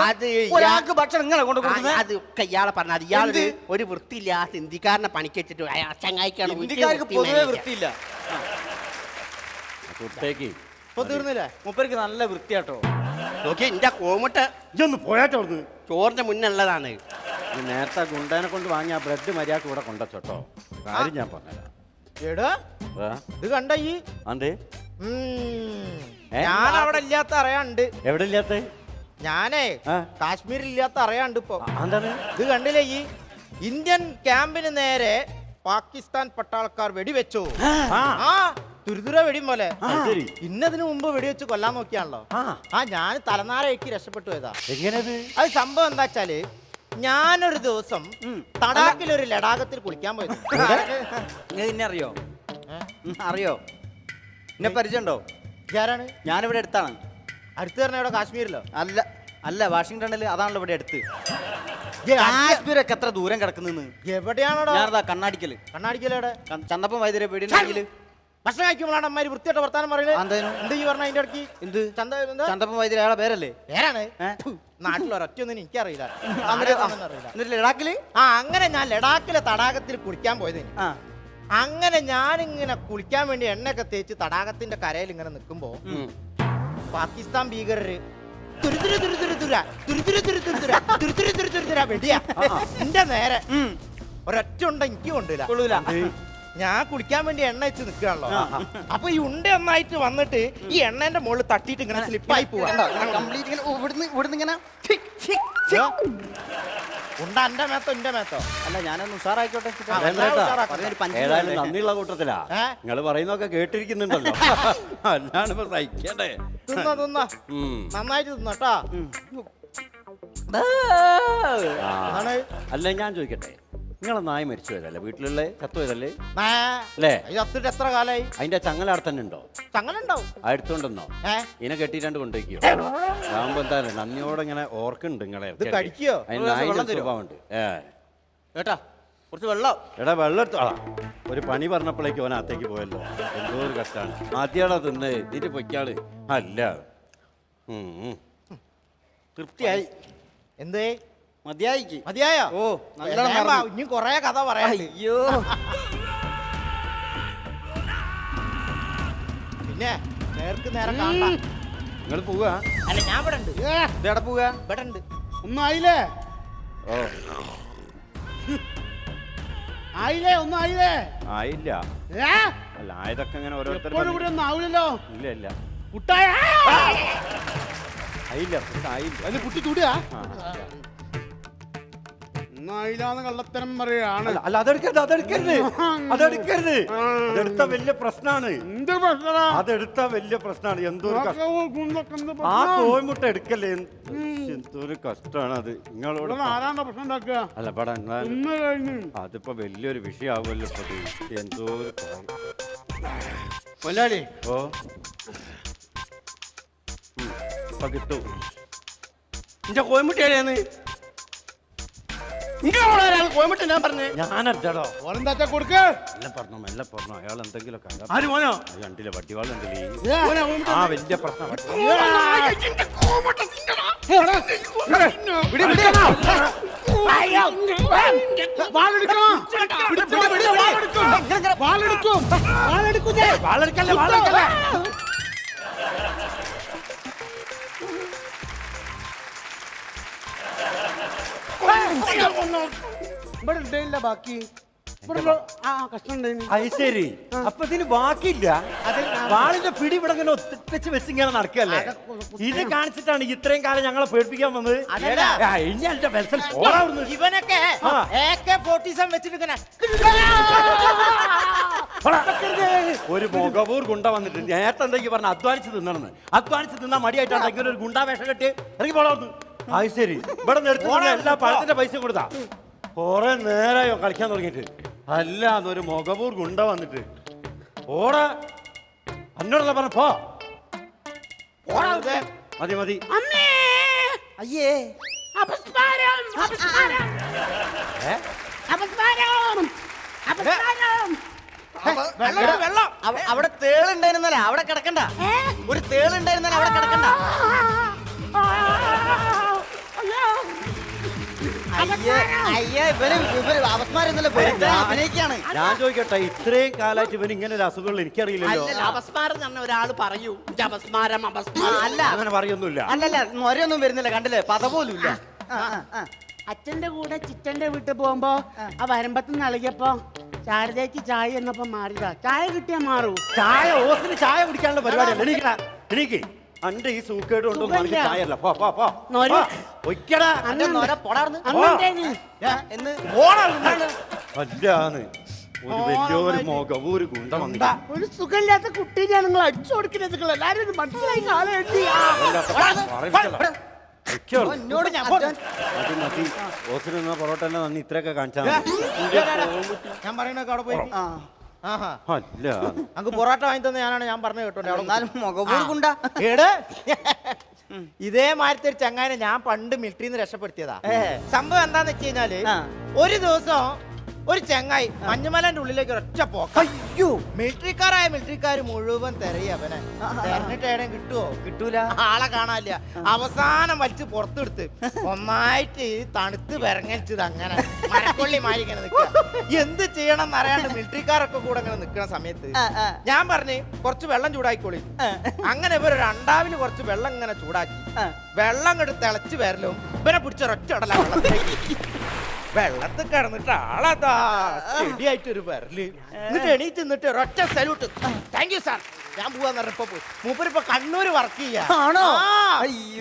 അത് ഒരാൾക്ക് ഭക്ഷണം നിങ്ങളെ കൊണ്ട് കൊടുക്കുന്നത്? അത് ഇയാളെ പറഞ്ഞത് ഇയാളൊരു ഒരു വൃത്തിയില്ല. ആ ഹിന്ദിക്കാരനെ പണിക്ക് വെച്ചിട്ട് ചങ്ങായിക്കാണ്. ഇന്ത്യക്കാർക്ക് പൊതുവെ വൃത്തിയില്ല. കൊടുത്തേക്ക്. ഇപ്പൊ തീർന്നില്ലേ? മൂപ്പർക്ക് നല്ല വൃത്തിയാട്ടോ. നോക്കി എന്റെ കോമട്ട് ഇതൊന്ന് പോയാട്ടോ. ചോറിന്റെ മുന്നുള്ളതാണ്. ഈ നേരത്തെ ഗുണ്ടേനെ കൊണ്ട് വാങ്ങിയ ബ്രെഡ് മര്യാദക്ക് ഇവിടെ കൊണ്ടുവച്ചോട്ടോ. കാര്യം ഞാൻ പറഞ്ഞുതരാം. എടാ ഇത് കണ്ട ഈ അന്തേ ഞാൻ അവിടെ ഇല്ലാത്ത അറിയാണ്ട്. എവിടെ ഇല്ലാത്ത? ഞാനേ ആ. കാശ്മീരിൽ ഇല്ലാത്ത അറിയാണ്ട് ഇപ്പൊ. എന്താണ് ഇത് കണ്ടില്ലേ? ഈ ഇന്ത്യൻ ക്യാമ്പിന് നേരെ പാകിസ്ഥാൻ പട്ടാളക്കാർ വെടിവെച്ചു. ആ തുരുതുര വെടിയും പോലെ. ശരി. ഇന്നതിന് മുമ്പ് വെടിവെച്ച് കൊല്ലാൻ നോക്കിയാണല്ലോ. ആ ഞാൻ തലനാരയ്ക്ക് രക്ഷപ്പെട്ടു പോയതാ. എങ്ങനെയത്? അത് സംഭവം എന്താ വെച്ചാല്, ഞാനൊരു ദിവസം തടാക്കിലൊരു ലഡാകത്തിൽ കുളിക്കാൻ പോയത്. എന്നെ അറിയോ? അറിയോ? എന്നെ പരിചയമുണ്ടോ? ആരാണ്? ഞാനിവിടെ അടുത്താണ്. അടുത്ത് പറഞ്ഞ ഇവിടെ കാശ്മീരിലോ? അല്ല അല്ല, വാഷിംഗ്ടണിൽ. അതാണല്ലോ ഇവിടെ അടുത്ത്. കാശ്മീരൊക്കെ എത്ര ദൂരം കിടക്കുന്നു? എവിടെയാണോ? ഞാനതാ കണ്ണാടിക്കല്. കണ്ണാടിക്കലെവിടെ? ചന്തപ്പം വൈദ്യുതി വീടിനെങ്കിൽ ഭക്ഷണം കഴിക്കുമ്പോഴാണ് അമ്മ വൃത്തിയായിട്ട് വർത്താനം പറയുന്നത്. എന്തേനു? എന്ത് ഈ പറഞ്ഞ അതിന്റെ ഇടയ്ക്ക്? എന്ത് എന്താ? ചന്തപ്പം വൈദ്യുതി അയാളെ പേരല്ലേ? പേരാണ്. ഏ? നാട്ടിലൊരൊറ്റൊന്നും എനിക്കറിയില്ല. അറിയില്ല. എന്നിട്ട് ലഡാക്കില് അങ്ങനെ ഞാൻ ലഡാക്കിലെ തടാകത്തിൽ കുളിക്കാൻ പോയത്. ആ അങ്ങനെ ഞാനിങ്ങനെ കുളിക്കാൻ വേണ്ടി എണ്ണയൊക്കെ തേച്ച് തടാകത്തിന്റെ കരയിൽ ഇങ്ങനെ നിൽക്കുമ്പോ പാകിസ്ഥാൻ ഭീകരര് വെടിയാ എന്റെ നേരെ. ഒരൊറ്റ ഉണ്ട എനിക്ക് കൊണ്ടില്ല. കൊള്ളൂല. ഞാൻ കുളിക്കാൻ വേണ്ടി എണ്ണ വെച്ച് നിൽക്കുകയാണല്ലോ. അപ്പൊ ഈ ഉണ്ട ഒന്നായിട്ട് വന്നിട്ട് ഈ എണ്ണന്റെ മുകളിൽ തട്ടിയിട്ട് ഇങ്ങനെ സ്ലിപ്പായി പോവാ. കംപ്ലീറ്റ് ഇങ്ങനെ ഇവിടുന്ന് ഇങ്ങനെ. ഉണ്ട എന്റെ മേത്തോ എന്റെ മേത്തോ? അല്ല, ഞാനൊന്ന് ഉഷാറായിക്കോട്ടെ. ഏതായാലും നന്ദിയുള്ള കൂട്ടത്തിലാ. ഏ? നിങ്ങൾ പറയുന്നൊക്കെ കേട്ടിരിക്കുന്നുണ്ടല്ലോ. അല്ലാണ്ട് ഇപ്പൊ സഹിക്കണ്ടേ. തിന്ന നന്നായിട്ട് തിന്നട്ടാ. ആ. അല്ല ഞാൻ ചോദിക്കട്ടെ, നിങ്ങളെ നായ മരിച്ചു പോയതല്ലേ? വീട്ടിലുള്ള ചത്തു പോയതല്ലേ? അല്ലേ? ചത്തിട്ട് എത്ര കാലായി? അതിന്റെ ചങ്ങല അവിടെ തന്നെ ഉണ്ടോ? ചങ്ങലുണ്ടാവും. അടുത്തോണ്ടെന്നോ? ഇതിനെ കെട്ടിട്ടാണ്ട് കൊണ്ടുപോയിക്കോ. ആകുമ്പോ എന്താ നന്ദിയോടെ ഇങ്ങനെ ഓർക്കുന്നുണ്ട് നിങ്ങളെ. ഇത് കടിക്കോ? അതിന് നായിന്റെ സ്വഭാവമുണ്ട്. കേട്ടാ, കുറച്ച് വെള്ളം. എടാ വെള്ളം എടുത്തു. ഒരു പണി പറഞ്ഞപ്പോഴേക്ക് ഓൻ അകത്തേക്ക് പോയല്ലോ. എന്തോ ഒരു കഷ്ടാണ്. ആദ്യമാടാ തിന്ന് ഇതിന്റെ പൊയ്ക്കാള്. അല്ല തൃപ്തിയായി. എന്തേ മതിയായിക്ക്. മതിയായോ? ഓ, നല്ലോണം വേഗം വാ, മറന്നു. ഇനി കൊറേ കഥ പറയാനുണ്ട്. അയ്യോ. പിന്നെ നേർക്ക് നേരം കാണണ്ട. നിങ്ങൾ പോവാ? അല്ല ഞാൻ ഇവിടെ ഉണ്ട്. ഇതെവിടെ പോവാ? ഇവിടെ ഉണ്ട്. ഒന്നും ആയില്ലേ? ഓ ആയില്ലേ? ഒന്നും ആയില്ലേ? ആയില്ല. ഏ? അല്ല ആയതൊക്കെ ഇങ്ങനെ ഓരോരുത്തർ എപ്പോഴും ഇവിടെ ഒന്നും ആവില്ലല്ലോ. ഇല്ല ഇല്ല കുട്ടായ ആയില്ല ആയില്ല. അതിന് കുട്ടി ചൂടുക. ആ. ഒന്നും ആയില്ലാന്ന് കള്ളത്തരം പറയാണ്. അല്ല അതെടുക്കരുത് അതെടുക്കരുത് അതെടുക്കരുത്. അതെടുത്ത വലിയ പ്രശ്നമാണ്. എന്ത് പ്രശ്നമാ? അതെടുത്ത വലിയ പ്രശ്നമാണ്. എന്തോ ഒരു കഷ്ടം. എന്ത് ആ പ്രശ്നം? കോഴിമുട്ട എടുക്കല്ലേ. എന്തൊരു കഷ്ടമാണ് അത്. നിങ്ങളോട് ഇവിടെ ആരാണ്ടാ പ്രശ്നം ഉണ്ടാക്കുക? അല്ല പടാ എന്നാൽ ഒന്ന് കഴിഞ്ഞു. അതിപ്പോ വലിയൊരു വിഷയമാവുമല്ലോ ഇപ്പൊ ഇത്. എന്തോ ഒരു കാര്യം. കൊല്ലാളി ഓ ഇപ്പൊ കിട്ടും. എന്റെ കോയമുട്ടിയാലേന്ന് നിങ്ങളോട് ഒരാൾ കോയമുട്ടി ഞാൻ പറഞ്ഞേ. ഞാനല്ലോ ഓനെന്താ കൊടുക്ക്. മെല്ലെ പറഞ്ഞു അയാൾ എന്തെങ്കിലും ആര് മോനോ? കണ്ടില്ല വട്ടിവാൾ കണ്ടില്ലേ. മോനെ കോയമുട്ടി. ആ വലിയ പ്രശ്നം വാളെടുക്കണം. വാളെടുക്കും. വാളെടുക്കും. വാളെടുക്കല്ലേ വാളെടുക്കല്ലേ. ഇവിടെ ഉണ്ടായില്ല ബാക്കി. ഇവിടെ ആ കഷ്ണം ഉണ്ടായിരുന്നു. അത് ശരി. അപ്പൊ ഇതിന് ബാക്കിയില്ല. വാളിന്റെ പിടി ഇവിടെ ഇങ്ങനെ ഒത്തിച്ച് വെച്ച് ഇങ്ങനെ നടക്കല്ലേ. ഇത് കാണിച്ചിട്ടാണ് ഇത്രയും കാലം ഞങ്ങളെ പേടിപ്പിക്കാൻ വന്നത്. ആ, ഇനി എന്റെ ബെൽസൽ പോടാവുന്നു. ഇവനൊക്കെ ആ. AK-47 വെച്ചിട്ട് ഇങ്ങനെ ഒരു മുഖപൂർ ഗുണ്ട വന്നിട്ട് നേരത്തെ എന്തെങ്കിലും പറഞ്ഞ അധ്വാനിച്ച് തിന്നണമെന്ന്. അധ്വാനിച്ച് തിന്നാ മടിയായിട്ടാണ് ഇങ്ങനെ ഒരു ഗുണ്ടാ വേഷം കെട്ടി ഇറങ്ങി പോടാവുന്നു. അത് ശരി. ഇവിടെ നിർത്തി എല്ലാ പഴത്തിന്റെ പൈസ കൊടുത്താ കുറെ നേരമായോ കളിക്കാൻ തുടങ്ങിയിട്ട്. അല്ല ഒരു മുഖപൂർ ഗുണ്ട വന്നിട്ട് ഓടാ എന്നോടല്ല പറഞ്ഞ പോ. മതി മതി. അയ്യേ. വെള്ളം അവിടെ തേളുണ്ടായിരുന്നല്ലേ അവിടെ കിടക്കണ്ട. ഒരു തേളുണ്ടായിരുന്നല്ലേ അവിടെ കിടക്കണ്ട. അയ്യേ ഇവര് അവസ്മാരെന്നല്ലേ അഭിനയിക്കാണ്. ഞാൻ ചോദിക്കട്ടെ, ഇത്രയും കാലമായിട്ട് ഇവൻ ഇങ്ങനെ ഒരു അസുഖങ്ങൾ എനിക്കറിയില്ലല്ലോ. അപസ്മാരം തന്നെ ഒരാൾ പറയൂ. അപസ്മാരം അപസ്മാരം അല്ല അങ്ങനെ പറയൊന്നുമില്ല. അല്ലല്ല നൊരയൊന്നും വരുന്നില്ല കണ്ടില്ലേ. പത പോലും ഇല്ല. അച്ഛന്റെ കൂടെ ചിറ്റന്റെ വീട്ടിൽ പോകുമ്പോ ആ വരമ്പത്ത് നൽകിയപ്പോ ശാരദയ്ക്ക് ചായ എന്നപ്പോ മാറിയതാ. ചായ കിട്ടിയാ മാറൂ. ചായ ഓസിന് ചായ കുടിക്കാനുള്ള പരിപാടിയല്ല. എണീക്കടാ എണീക്ക്. അന്റെ ഈ സൂക്കേട് കൊണ്ടൊന്നും എനിക്ക് സുഖമില്ല. ചായല്ല. പോ പോ പോ നൊര. ഒയ്ക്കടാ. അന്റെ നൊര പൊടാർന്ന് അന്നുണ്ടേന്. എന്ന് അല്ലാന്ന് ഒരു വലിയൊരു മുഖവും ഒരു ഗുണ്ട വന്നിട്ട് ഒരു സുഖമില്ലാത്ത കുട്ടീനെ നിങ്ങൾ അടിച്ചു കൊടുക്കുന്നത്. നിങ്ങൾ എല്ലാരും ഇത് മനസ്സിലായി കാലം എഴുതി. എന്നോട് ഞാൻ മതി മതി. ഓസിന് നിന്ന പൊറോട്ട എല്ലാം നന്ദി ഇത്രയൊക്കെ കാണിച്ചാൽ ഞാൻ പറയണൊക്കെ അവിടെ പോയി. ആഹാ അല്ല അങ്ങ് പൊറോട്ട വാങ്ങി തന്നെ ഞാനാണ് ഞാൻ പറഞ്ഞു കേട്ടോ. എന്നാലും മുഖപൂർക്കുണ്ട. ഏട് ഇതേമാതിരത്തെ ഒരു ചങ്ങാനെ ഞാൻ പണ്ട് മിലിറ്ററിന്ന് രക്ഷപ്പെടുത്തിയതാ. സംഭവം എന്താന്ന് വെച്ച് കഴിഞ്ഞാല് ഒരു ദിവസം ഒരു ചെങ്ങായി മഞ്ഞുമലന്റെ ഉള്ളിലേക്ക് ഒറ്റ പോക്ക. അയ്യോ മിലിറ്ററിക്കാർ മുഴുവൻ തെരയ അവനെ. തെരഞ്ഞിട്ട് എവിടെയും കിട്ടുവോ? കിട്ടൂല. ആളെ കാണാനില്ല. അവസാനം വലിച്ച് പുറത്തെടുത്ത് ഒന്നായിട്ട് തണുത്ത് വിറങ്ങലിച്ചത് അങ്ങനെ മരക്കൊള്ളി മാറി ഇങ്ങനെ നിൽക്കുക. എന്ത് ചെയ്യണം എന്നറിയാണ്ട് മിലിറ്ററിക്കാരൊക്കെ കൂടെ ഇങ്ങനെ നിൽക്കുന്ന സമയത്ത് ഞാൻ പറഞ്ഞു കുറച്ച് വെള്ളം ചൂടാക്കിക്കോളി. അങ്ങനെ ഇവർ രണ്ടാവിന് കുറച്ച് വെള്ളം ഇങ്ങനെ ചൂടാക്കി. വെള്ളം ഇങ്ങോട്ട് തിളച്ച് വരലും ഇവനെ പിടിച്ചൊരൊറ്റ ഇടല വെള്ളത്തിൽ കിടന്നിട്ട് ആളതാ ചെടിയായിട്ടൊരു വരല്. എന്നിട്ട് എണീറ്റ് നിന്നിട്ട് ഒരൊറ്റ സല്യൂട്ട്. താങ്ക് യു സാർ, ഞാൻ പോവാന്ന് പറഞ്ഞപ്പോ പോയി. മൂപ്പരിപ്പോ കണ്ണൂര് വർക്ക് ചെയ്യാ. ആണോ?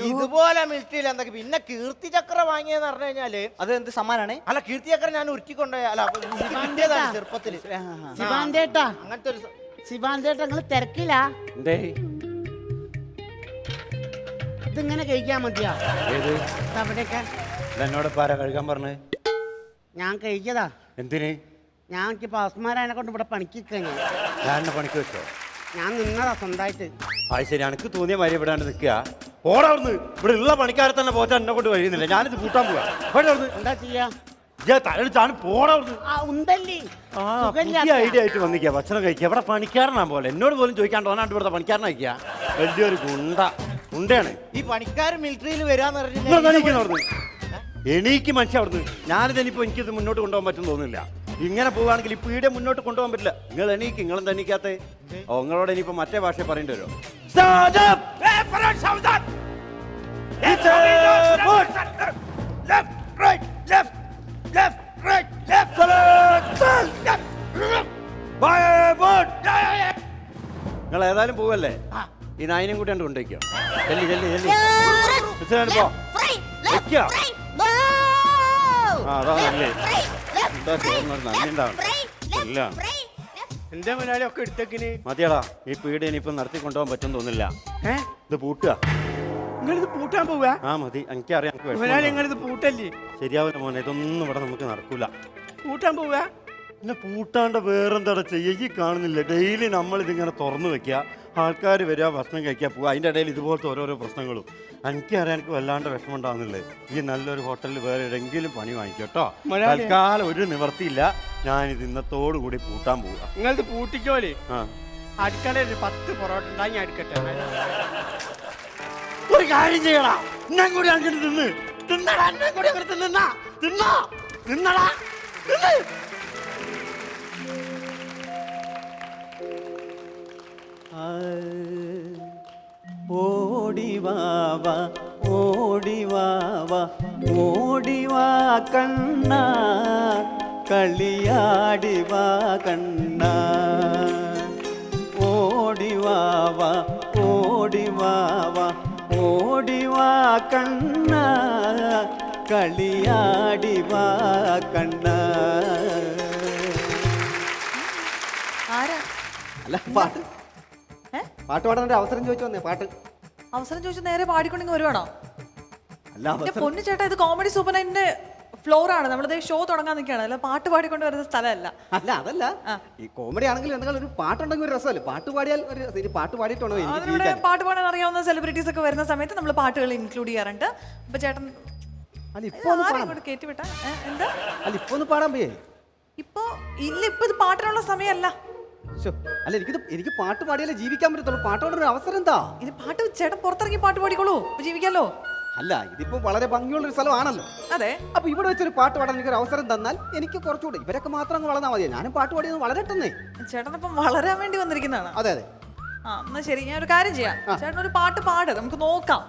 ഇതുപോലെ മിലിറ്ററിയിൽ എന്തൊക്കെ. പിന്നെ കീർത്തി ചക്ര വാങ്ങിയെന്ന് പറഞ്ഞു കഴിഞ്ഞാല് അത് എന്ത് സമ്മാനാണ്? അല്ല കീർത്തി ചക്ര ഞാൻ ഉരുക്കിക്കൊണ്ടേ. അല്ല ശിവാന്റേതാണ് ചെറുപ്പത്തില്. ശിവാന്തേട്ടാ അങ്ങനത്തെ ഒരു ശിവാന്തേട്ടാ നിങ്ങൾ തിരക്കില്ല. എന്തേ ഇതിങ്ങനെ കഴിക്കാൻ മതിയാ? ഏത് അവിടെയൊക്കെ എന്നോട് പാര കഴുകാൻ പറഞ്ഞേ. ഞാൻ കഴിക്കതാ. എന്തിന്? ഞാൻ പാസ്മാരനെ കൊണ്ട് ഇവിടെ പണിക്ക് ഞാൻ എന്നെ പണിക്ക് വെച്ചോ? ഞാൻ നിന്നതാ സ്വന്തമായിട്ട്. അത് ശരി. എനിക്ക് തോന്നിയ മാതിരി ഇവിടെ നിൽക്കുക. ഓടാവുന്ന്. ഇവിടെ ഉള്ള പണിക്കാരെ തന്നെ പോറ്റാൻ എന്നെ കൊണ്ട് കഴിയുന്നില്ല. ഞാനിത് കൂട്ടാൻ പോവാ. എന്താ ചെയ്യാ? തലടിച്ചാണ് പോടാവുന്ന്. ഉണ്ടല്ലേ പുതിയ ഐഡിയ ആയിട്ട് വന്നിക്കുക. ഭക്ഷണം കഴിക്കുക. ഇവിടെ പണിക്കാരനാ പോലെ എന്നോട് പോലും ചോദിക്കാണ്ട് ഓനാണ്ട് ഇവിടുത്തെ പണിക്കാരനാ കഴിക്കുക. വലിയൊരു ഗുണ്ട. ഉണ്ടയാണ് ഈ പണിക്കാർ മിലിറ്ററിയിൽ വരാന്ന് എണീക്ക് മനുഷ്യ അവിടുന്ന്. ഞാനിതിനിപ്പോ എനിക്കിത് മുന്നോട്ട് കൊണ്ടുപോകാൻ പറ്റും തോന്നുന്നില്ല. ഇങ്ങനെ പോവുകയാണെങ്കിൽ ഈ പീഡിയ മുന്നോട്ട് കൊണ്ടുപോകാൻ പറ്റില്ല. നിങ്ങൾ എണീക്ക്. നിങ്ങളെന്താ എണീക്കാത്ത? നിങ്ങളോട് ഇനിയിപ്പോ മറ്റേ ഭാഷ പറയേണ്ടി വരുമോ? നിങ്ങൾ ഏതായാലും പോവല്ലേ? ഈ നായിനും കൂട്ടി കണ്ട് കൊണ്ടുവയ്ക്കോ. ചെല്ലി ചെല്ലി ചെല്ലി പോ. അതാ നല്ലേ. എന്താ ചോറിനൊരു നന്ദി ഉണ്ടാവണം. എല്ലാം എന്റെ മുന്നാലെ ഒക്കെ എടുത്തേക്കിന്. മതിയടാ, ഈ പീഡിയ ഇനിയിപ്പോ നടത്തി കൊണ്ടുപോകാൻ പറ്റും തോന്നില്ല. ഇത് പൂട്ടുക. നിങ്ങളിത് പൂട്ടാൻ പോവാ? ആ മതി, എനിക്കറിയാം. നിങ്ങളിത് പൂട്ടല്ലേ? ശരിയാവില്ല മോനെ, ഇതൊന്നും ഇവിടെ നമുക്ക് നടക്കൂല. പൂട്ടാൻ പോവാ? പിന്നെ പൂട്ടാണ്ട് വേറെന്താ ചെയ്യ? ഈ കാണുന്നില്ല, ഡെയിലി നമ്മളിതിങ്ങനെ തുറന്നു വെക്കുക, ആൾക്കാർ വരിക, ഭക്ഷണം കഴിക്കുക, പോവുക. അതിൻ്റെ ഇടയിൽ ഇതുപോലത്തെ ഓരോരോ പ്രശ്നങ്ങളും. എനിക്കറിയാം, എനിക്ക് വല്ലാണ്ട് വിഷമം ഉണ്ടാകുന്നില്ലേ. ഈ നല്ലൊരു ഹോട്ടലിൽ വേറെ എവിടെയെങ്കിലും പണി വാങ്ങിക്കോട്ടോ. തൽക്കാലം ഒരു നിവർത്തിയില്ല. ഞാനിത് ഇന്നത്തോടു കൂടി പൂട്ടാൻ പോവുക. നിങ്ങളിത് പൂട്ടിക്കോലേ? ആ, അടുക്കളയിൽ 10 പൊറോട്ട ഉണ്ടായി ഞാൻ എടുക്കട്ടെ. ഒരു കാര്യം ചെയ്യടാ, ഇന്നും കൂടി അങ്ങോട്ട് തിന്ന് തിന്നടാ. എന്നെ കൂടി അങ്ങനെ തിന്നാ തിന്നോ തിന്നടാ. ഓടിവാവ ഓടിവാവ ഓടിവാ കണ്ണ കളിയാടിവാ കണ്ണ ഓടിവാവ ഓടിവാവ ഓടിവാ കണ്ണ കളിയാടിവാ കണ്ണ. ആരാ? അല്ല പാട്ട് പാട്ട് പാടാൻ ഒരു അവസരം ചോദിച്ചു വന്നേ. പാട്ട് അവസരം ചോദിച്ചു നേരെ പാടിക്കൊണ്ടെങ്കിൽ വരുവാണോ? അല്ല എന്റെ പൊന്നു ചേട്ടാ, ഇത് കോമഡി സൂപ്പർ നൈറ്റിന്റെ ഫ്ലോർ ആണ്. നമ്മളിത് ഷോ തുടങ്ങാൻ നിൽക്കുകയാണ്, അല്ല പാട്ട് പാടിക്കൊണ്ട് വരുന്ന സ്ഥലമല്ല. അല്ല അതല്ല, ഈ കോമഡി ആണെങ്കിൽ എന്തെങ്കിലും ഒരു പാട്ടുണ്ടെങ്കിൽ ഒരു രസമല്ലേ? പാട്ട് പാടിയാൽ ഒരു പാട്ട് പാടിയിട്ടാണോ അതിലൂടെ പാട്ട് പാടാൻ അറിയാവുന്ന സെലിബ്രിറ്റീസ് ഒക്കെ വരുന്ന സമയത്ത് നമ്മൾ പാട്ടുകൾ ഇൻക്ലൂഡ് ചെയ്യാറുണ്ട്. അപ്പൊ ചേട്ടൻ കയറ്റി വിട്ടാ എന്താ? അല്ല ഇപ്പൊ ഒന്ന് പാടാൻ പോയേ? ഇപ്പൊ ഇല്ല, ഇപ്പൊ ഇത് പാട്ടിനുള്ള സമയമല്ല. അല്ല എനിക്ക് പാട്ട് പാടിയാലേ ജീവിക്കാൻ പറ്റത്തുള്ളൂ. പാട്ടോടെ ഒരു അവസരം എന്താ? ഇത് പാട്ട് ചേട്ടൻ പുറത്തിറങ്ങി പാട്ട് പാടിക്കോളൂ, ജീവിക്കാലോ. അല്ല ഇതിപ്പോ വളരെ ഭംഗിയുള്ള ഒരു സ്ഥലമാണല്ലോ. അതെ, അപ്പൊ ഇവിടെ വെച്ചൊരു പാട്ട് പാടാൻ എനിക്ക് ഒരു അവസരം തന്നാൽ എനിക്ക് കുറച്ചുകൂടെ ഇവരൊക്കെ മാത്രം അങ്ങ് വളർന്നാൽ മതിയോ? ഞാനും പാട്ട് പാടിയത് വളരട്ടെന്നേ. ചേട്ടനിപ്പം വളരാൻ വേണ്ടി വന്നിരിക്കുന്നതാണ്. അതെ അതെ. ആ എന്നാ ശരി, ഞാൻ ഒരു കാര്യം ചെയ്യാം. ചേട്ടൻ ഒരു പാട്ട് പാട്, നമുക്ക് നോക്കാം.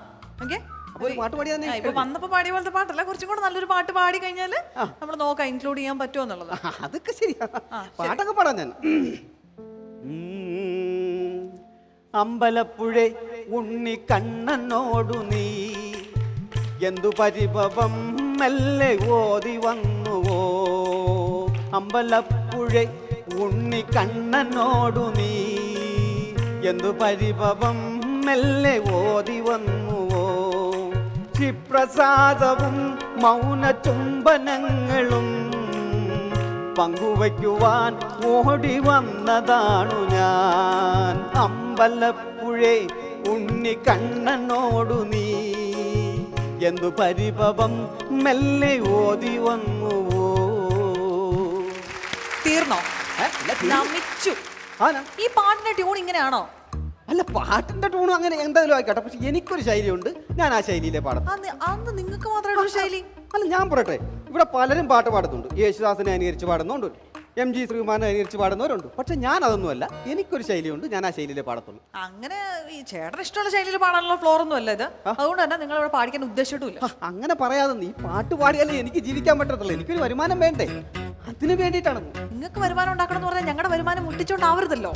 ഓക്കെ, അപ്പൊ ഒരു പാട്ട് പാടിയാ ഇപ്പൊ വന്നപ്പോ പാടിയ പോലത്തെ പാട്ടല്ല, കുറച്ചും കൂടെ നല്ലൊരു പാട്ട് പാടി കഴിഞ്ഞാല് നമ്മൾ നോക്കാം ഇൻക്ലൂഡ് ചെയ്യാൻ പറ്റുമോ എന്നുള്ളത്. അതൊക്കെ ശരിയാ, പാട്ടൊക്കെ പാടാൻ ഞാൻ. അമ്പലപ്പുഴ ഉണ്ണി കണ്ണനോടു നീ എന്തു പരിഭവം മെല്ലെ ഓതി വന്നുവോ. അമ്പലപ്പുഴ ഉണ്ണി കണ്ണനോടു നീ എന്തു പരിഭവം മെല്ലെ ഓതി വന്നുവോ. ക്ഷിപ്രസാദവും മൗന ചുംബനങ്ങളും പങ്കുവയ്ക്കുവാൻ ഓടി വന്നതാണു ഞാൻ. അമ്പലപ്പുഴ ഉണ്ണി കണ്ണനോടു നീ എന്തു പരിഭവം മെല്ലെ ഓതി വന്നുവോ. തീർന്നോ? നമിച്ചു. ഈ പാട്ടിന്റെ ട്യൂൺ ഇങ്ങനെയാണോ? അല്ല പാട്ടിന്റെ ട്യൂണും അങ്ങനെ എന്തായാലും ആയിക്കോട്ടെ, പക്ഷെ എനിക്കൊരു ശൈലിയുണ്ട്, ഞാൻ ആ ശൈലിയിലെ പാടാം. അന്ന് നിങ്ങൾക്ക് മാത്രമായിട്ട് ശൈലി? അല്ല ഞാൻ പറയട്ടെ, ഇവിടെ പലരും പാട്ട് പാടുന്നുണ്ട്. യേശുദാസിനെ അനുകരിച്ച് പാടുന്നുണ്ട്, MG ശ്രീകുമാറിനെ അനുകരിച്ച് പാടുന്നവരുണ്ട്. പക്ഷെ ഞാൻ അതൊന്നുമല്ല, എനിക്കൊരു ശൈലിയുണ്ട്, ഞാൻ ആ ശൈലിയിലെ പാടത്തുള്ളൂ. അങ്ങനെ ഈ ചേട്ടൻ ഇഷ്ടമുള്ള ശൈലിയിൽ പാടാനുള്ള ഫ്ലോർ ഒന്നും അല്ല ഇത്. അതുകൊണ്ട് തന്നെ നിങ്ങൾ ഇവിടെ പാടിക്കാൻ ഉദ്ദേശിച്ചിട്ടില്ല. അങ്ങനെ പറയാതെ നീ പാട്ട് പാടിയാലേ എനിക്ക് ജീവിക്കാൻ പറ്റത്തുള്ളൂ, എനിക്കൊരു വരുമാനം വേണ്ടേ, അതിന് വേണ്ടിയിട്ടാണ്. നിങ്ങൾക്ക് വരുമാനം ഉണ്ടാക്കണം എന്ന് പറഞ്ഞാൽ ഞങ്ങളുടെ വരുമാനം മുട്ടിച്ചോണ്ടാവരുതല്ലോ.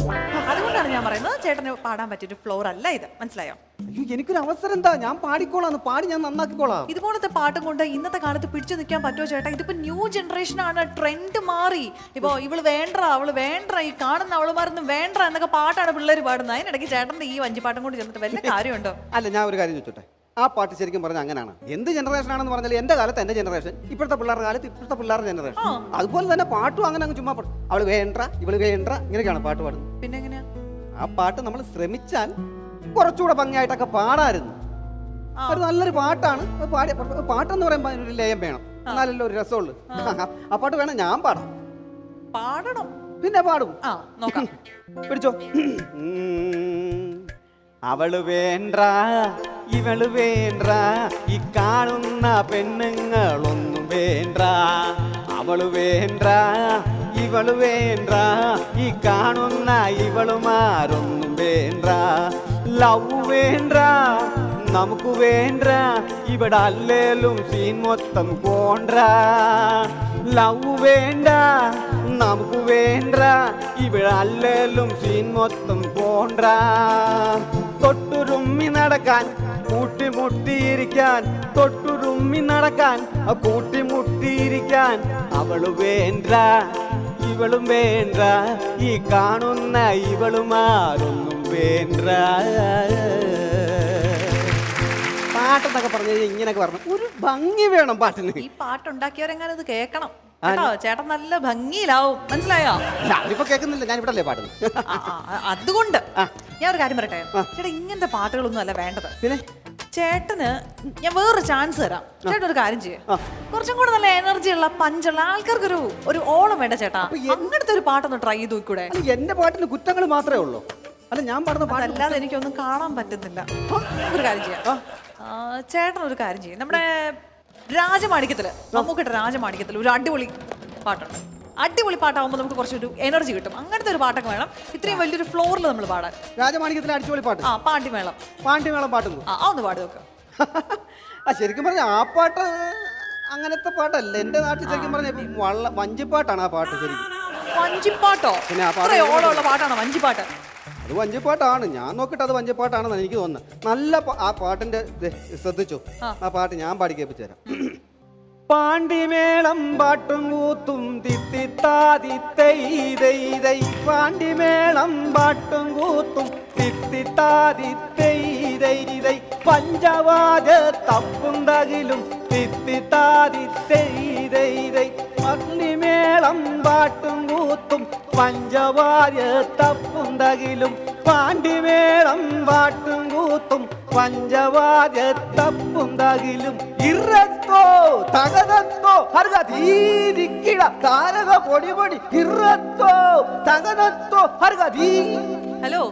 അതുകൊണ്ടാണ് ഞാൻ പറയുന്നത് ചേട്ടന് പാടാൻ പറ്റിയൊരു ഫ്ലോർ അല്ല ഇത്, മനസ്സിലായോ? അയ്യോ എനിക്കൊരു അവസരം എന്താ, ഞാൻ പാടിക്കോളാം, പാടി ഞാൻ നന്നാക്കിക്കോളാം. ഇതുപോലത്തെ പാട്ടും കൊണ്ട് ഇന്നത്തെ കാലത്ത് പിടിച്ചു നിൽക്കാൻ പറ്റുമോ ചേട്ടാ? ഇതിപ്പോ ന്യൂ ജനറേഷൻ ആണ്, ട്രെൻഡ് മാറി. ഇപ്പൊ ഇവള് വേണ്ട അവള് വേണ്ട, ഈ കാണുന്ന അവളുമാരൊന്നും വേണ്ട എന്നൊക്കെ പാട്ടാണ് പിള്ളേർ പാടുന്നത്. അതിനിടയ്ക്ക് ചേട്ടന്റെ ഈ വഞ്ചിപ്പാട്ടും കൊണ്ട് ചെന്നിട്ട് വല്ല കാര്യമുണ്ടോ? അല്ല ഞാൻ ഒരു കാര്യം ചോദിച്ചോട്ടെ, ആ പാട്ട് ശരിക്കും പറഞ്ഞാൽ അങ്ങനെയാണ്. എന്ത് ജനറേഷൻ ആണെന്ന് പറഞ്ഞാൽ എന്റെ കാലത്ത് എന്റെ ജനറേഷൻ, ഇപ്പോഴത്തെ പിള്ളേരുടെ കാലത്ത് ഇപ്പോഴത്തെ പിള്ളേരുടെ ജനറേഷൻ. അതുപോലെ തന്നെ പാട്ടും അങ്ങനെ അങ്ങ് ചുമ്മാ അവള് വേണ്ട ഇവള് വേണ്ട ഇങ്ങനെയൊക്കെയാണ് പാട്ട് പാടുന്നത്. പിന്നെ എങ്ങനെയാ ആ പാട്ട് നമ്മൾ ശ്രമിച്ചാൽ കുറച്ചുകൂടെ ഭംഗിയായിട്ടൊക്കെ പാടായിരുന്നു. ഒരു നല്ലൊരു പാട്ടാണ് പാട്ടെന്ന് പറയുമ്പോൾ അതിനൊരു ലയം വേണം, എന്നാലല്ലോ ഒരു രസമുള്ളു. ആ പാട്ട് വേണം, ഞാൻ പാടാം. പാടണം? പിന്നെ പാടും. നോക്കാം, പിടിച്ചോ. അവള് വേണ്ട ഇവള് വേണ്ട ഈ കാണുന്ന പെണ്ണുങ്ങളൊന്നും വേണ്ട അവള് വേണ്ട ഇവള് വേണ്ട ഈ കാണുന്ന ഇവളുമാരൊന്നും വേണ്ട ലവ് വേണ്ട നമുക്ക് വേണ്ട ഇവിടെ അല്ലേലും സീൻ മൊത്തം പോണ്ട ലവ് വേണ്ട നമുക്ക് വേണ്ട ഇവിടെ അല്ലേലും സീൻ മൊത്തം പോണ്ട തൊട്ടുരുമ്മി നടക്കാൻ കൂട്ടിമുട്ടിയിരിക്കാൻ തൊട്ടുരുമ്മി നടക്കാൻ കൂട്ടിമുട്ടിയിരിക്കാൻ അവള് വേണ്ട ഇവളും വേണ്ട ഈ കാണുന്ന ഇവളുമാരൊന്നും വേണ്ട. പാട്ടെന്നൊക്കെ പറഞ്ഞു ഇങ്ങനെയൊക്കെ പറഞ്ഞു ഒരു ഭംഗി വേണം പാട്ടിന്. ഈ പാട്ടുണ്ടാക്കിയവരെങ്ങനെ ഇത് കേൾക്കണം കേട്ടോ. ചേട്ടൻ നല്ല ഭംഗിയിലാവും, മനസ്സിലായോ? ഞാനിപ്പോ കേൾക്കുന്നില്ല, ഞാൻ ഇവിടെ അല്ലേ പാടുന്നു. അതുകൊണ്ട് ഞാൻ ഒരു കാര്യം പറയട്ടെ ചേട്ടാ, ഇങ്ങനത്തെ പാട്ടുകളൊന്നും അല്ല വേണ്ടത്. പിന്നെ ചേട്ടന് ഞാൻ വേറൊരു ചാൻസ് തരാം. ചേട്ടൻ ഒരു കാര്യം ചെയ്യും, കുറച്ചും കൂടെ നല്ല എനർജി ഉള്ള പഞ്ചുള്ള ആൾക്കാർക്ക് ഒരു ഓളം വേണ്ട ചേട്ടാ. അങ്ങനത്തെ ഒരു പാട്ടൊന്ന് ട്രൈ ചെയ്ത് നോക്കൂടെ? എന്റെ പാട്ടിന് കുറ്റങ്ങൾ മാത്രമേ ഉള്ളൂ. അല്ല ഞാൻ പാടുന്ന പാട്ട് അതല്ലാതെ എനിക്കൊന്നും കാണാൻ പറ്റുന്നില്ല. ഒരു കാര്യം ചെയ്യാം, ചേട്ടൻ ഒരു കാര്യം ചെയ്യും. നമ്മുടെ രാജമാണിക്യത്തില് മമ്മൂക്കയുടെ രാജമാണിക്യത്തില് ഒരു അടിപൊളി പാട്ടുണ്ട്. അടിപൊളി പാട്ടാവുമ്പോൾ നമുക്ക് കുറച്ചൊരു എനർജി കിട്ടും. അങ്ങനത്തെ ഒരു പാട്ടൊക്കെ വേണം ഇത്രയും വലിയൊരു ഫ്ലോറിൽ നമ്മൾ പാടാൻ. രാജമാണിക്യത്തിലെ അടിച്ചുപൊളി പാട്ട്, പാണ്ടിമേളം. പാണ്ടിമേളം പാട്ടും ഒന്ന് പാടി നോക്കാം. ശരിക്കും പറഞ്ഞ ആ പാട്ട് അങ്ങനത്തെ പാട്ടല്ല. എന്റെ നാട്ടിൽ ശരിക്കും പറഞ്ഞ വഞ്ചിപ്പാട്ടാണ് ആ പാട്ട്. ശരിക്കും വഞ്ചിപ്പാട്ടോ? പിന്നെ ആ പാട്ട് ഓളമുള്ള പാട്ടാണോ വഞ്ചിപ്പാട്ട്? അത് വഞ്ചിപ്പാട്ടാണ്. ഞാൻ നോക്കിയിട്ട് അത് വഞ്ചിപ്പാട്ടാണെന്ന് എനിക്ക് തോന്നുന്നത്. നല്ല ആ പാട്ടിന്റെ ശ്രദ്ധിച്ചു, ആ പാട്ട് ഞാൻ പാടി കേൾപ്പിച്ചു തരാം. പാണ്ടിമേളം പാട്ടും കൂത്തും തിത്തിത്താതിത്തൈ പാണ്ടിമേളം പാട്ടും കൂത്തും തിത്തിത്താതിത്തൈ പഞ്ചവാദ തപ്പുണ്ടകിലും തിത്തിത്താതിത്തൈ പാണ്ടിമേളം പാട്ടും കൂത്തും പഞ്ചവാദ തപ്പുണ്ടകിലും പാണ്ടിമേളം പാട്ടും കൂത്തും പഞ്ചവാദ തപ്പുണ്ടകിലും ഇറത്തോ തകതത്തോ ഹർഗീരിക്കിട താരക പൊടി പൊടി ഇറത്തോ തകതത്തോ ഹർഗീ. ഹലോ,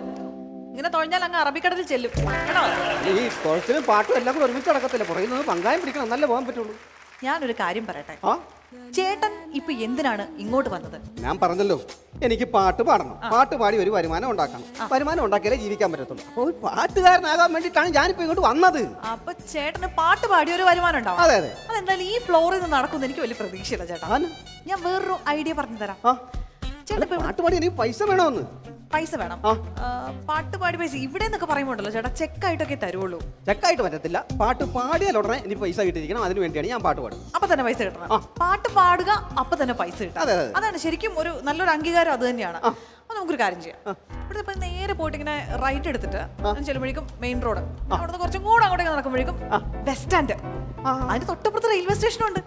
ഇങ്ങനെ തൊഴിഞ്ഞാൽ അങ്ങ് അറബിക്കടലിൽ ചെല്ലും കേട്ടോ. ഈ കുഴച്ചിലും പാട്ടും എല്ലാം കൂടെ ഒരുമിച്ച് നടക്കത്തില്ല. പറയുന്നത് പങ്കായം പിടിക്കണം, നല്ല പോകാൻ പറ്റുള്ളൂ. ഞാനൊരു കാര്യം പറയട്ടെ, ആ ചേട്ടൻ ഇപ്പൊ എന്തിനാണ് ഇങ്ങോട്ട് വന്നത്? ഞാൻ പറഞ്ഞല്ലോ, എനിക്ക് പാട്ട് പാടണം, പാട്ട് പാടി ഒരു വരുമാനം ഉണ്ടാക്കണം. വരുമാനം ഉണ്ടാക്കിയാലേ ജീവിക്കാൻ പറ്റത്തുള്ളൂ. അപ്പോൾ ഒരു പാട്ടുകാരനാകാൻ വേണ്ടിയിട്ടാണ് ഞാനിപ്പോ ഇങ്ങോട്ട് വന്നത്. അപ്പൊ ചേട്ടന് പാട്ട് പാടി ഒരു വരുമാനം ഉണ്ടാവും. അതെ അതെ. അതെന്തായാലും ഈ ഫ്ലോറിൽ നിന്ന് നടക്കുന്ന എനിക്ക് വലിയ പ്രതീക്ഷയില്ല ചേട്ടാ. ഞാൻ വേറൊരു ഐഡിയ പറഞ്ഞു തരാം. ചേട്ടൻ പാട്ട് പാടി എനിക്ക് പൈസ വേണമെന്ന്. പൈസ വേണം? പാട്ട് പാടി പൈസ ഇവിടെ എന്നൊക്കെ പറയുമ്പോണ്ടല്ലോ ചേട്ടാ, ചെക്കായിട്ടൊക്കെ തരുള്ളൂ. ചെക്കായിട്ട് പറ്റത്തില്ല. പാട്ട് പാടിയാൽ ഉടനെ എനിക്ക് പൈസ കിട്ടിയിരിക്കണം. അതിന് വേണ്ടിയാണ് ഞാൻ പാട്ട് പാടും. അപ്പൊ തന്നെ പൈസ കിട്ടണം. പാട്ട് പാടുക, അപ്പൊ തന്നെ പൈസ കിട്ടും. അതെ അതെ. അതാണ് ശരിക്കും ഒരു നല്ലൊരു അംഗീകാരം. അത് തന്നെയാണ്. അപ്പൊ നമുക്കൊരു കാര്യം ചെയ്യാം. ഇവിടെ ഇപ്പൊ നേരെ പോയിട്ട് ഇങ്ങനെ റൈറ്റ് എടുത്തിട്ട് ചെല്ലുമ്പോഴേക്കും മെയിൻ റോഡ്, അവിടുന്ന് കുറച്ചും കൂടെ അങ്ങോട്ടേക്ക് നടക്കുമ്പോഴേക്കും ബസ് സ്റ്റാൻഡ്, അതിന് തൊട്ടപ്പുറത്ത് റെയിൽവേ സ്റ്റേഷൻ ഉണ്ട്.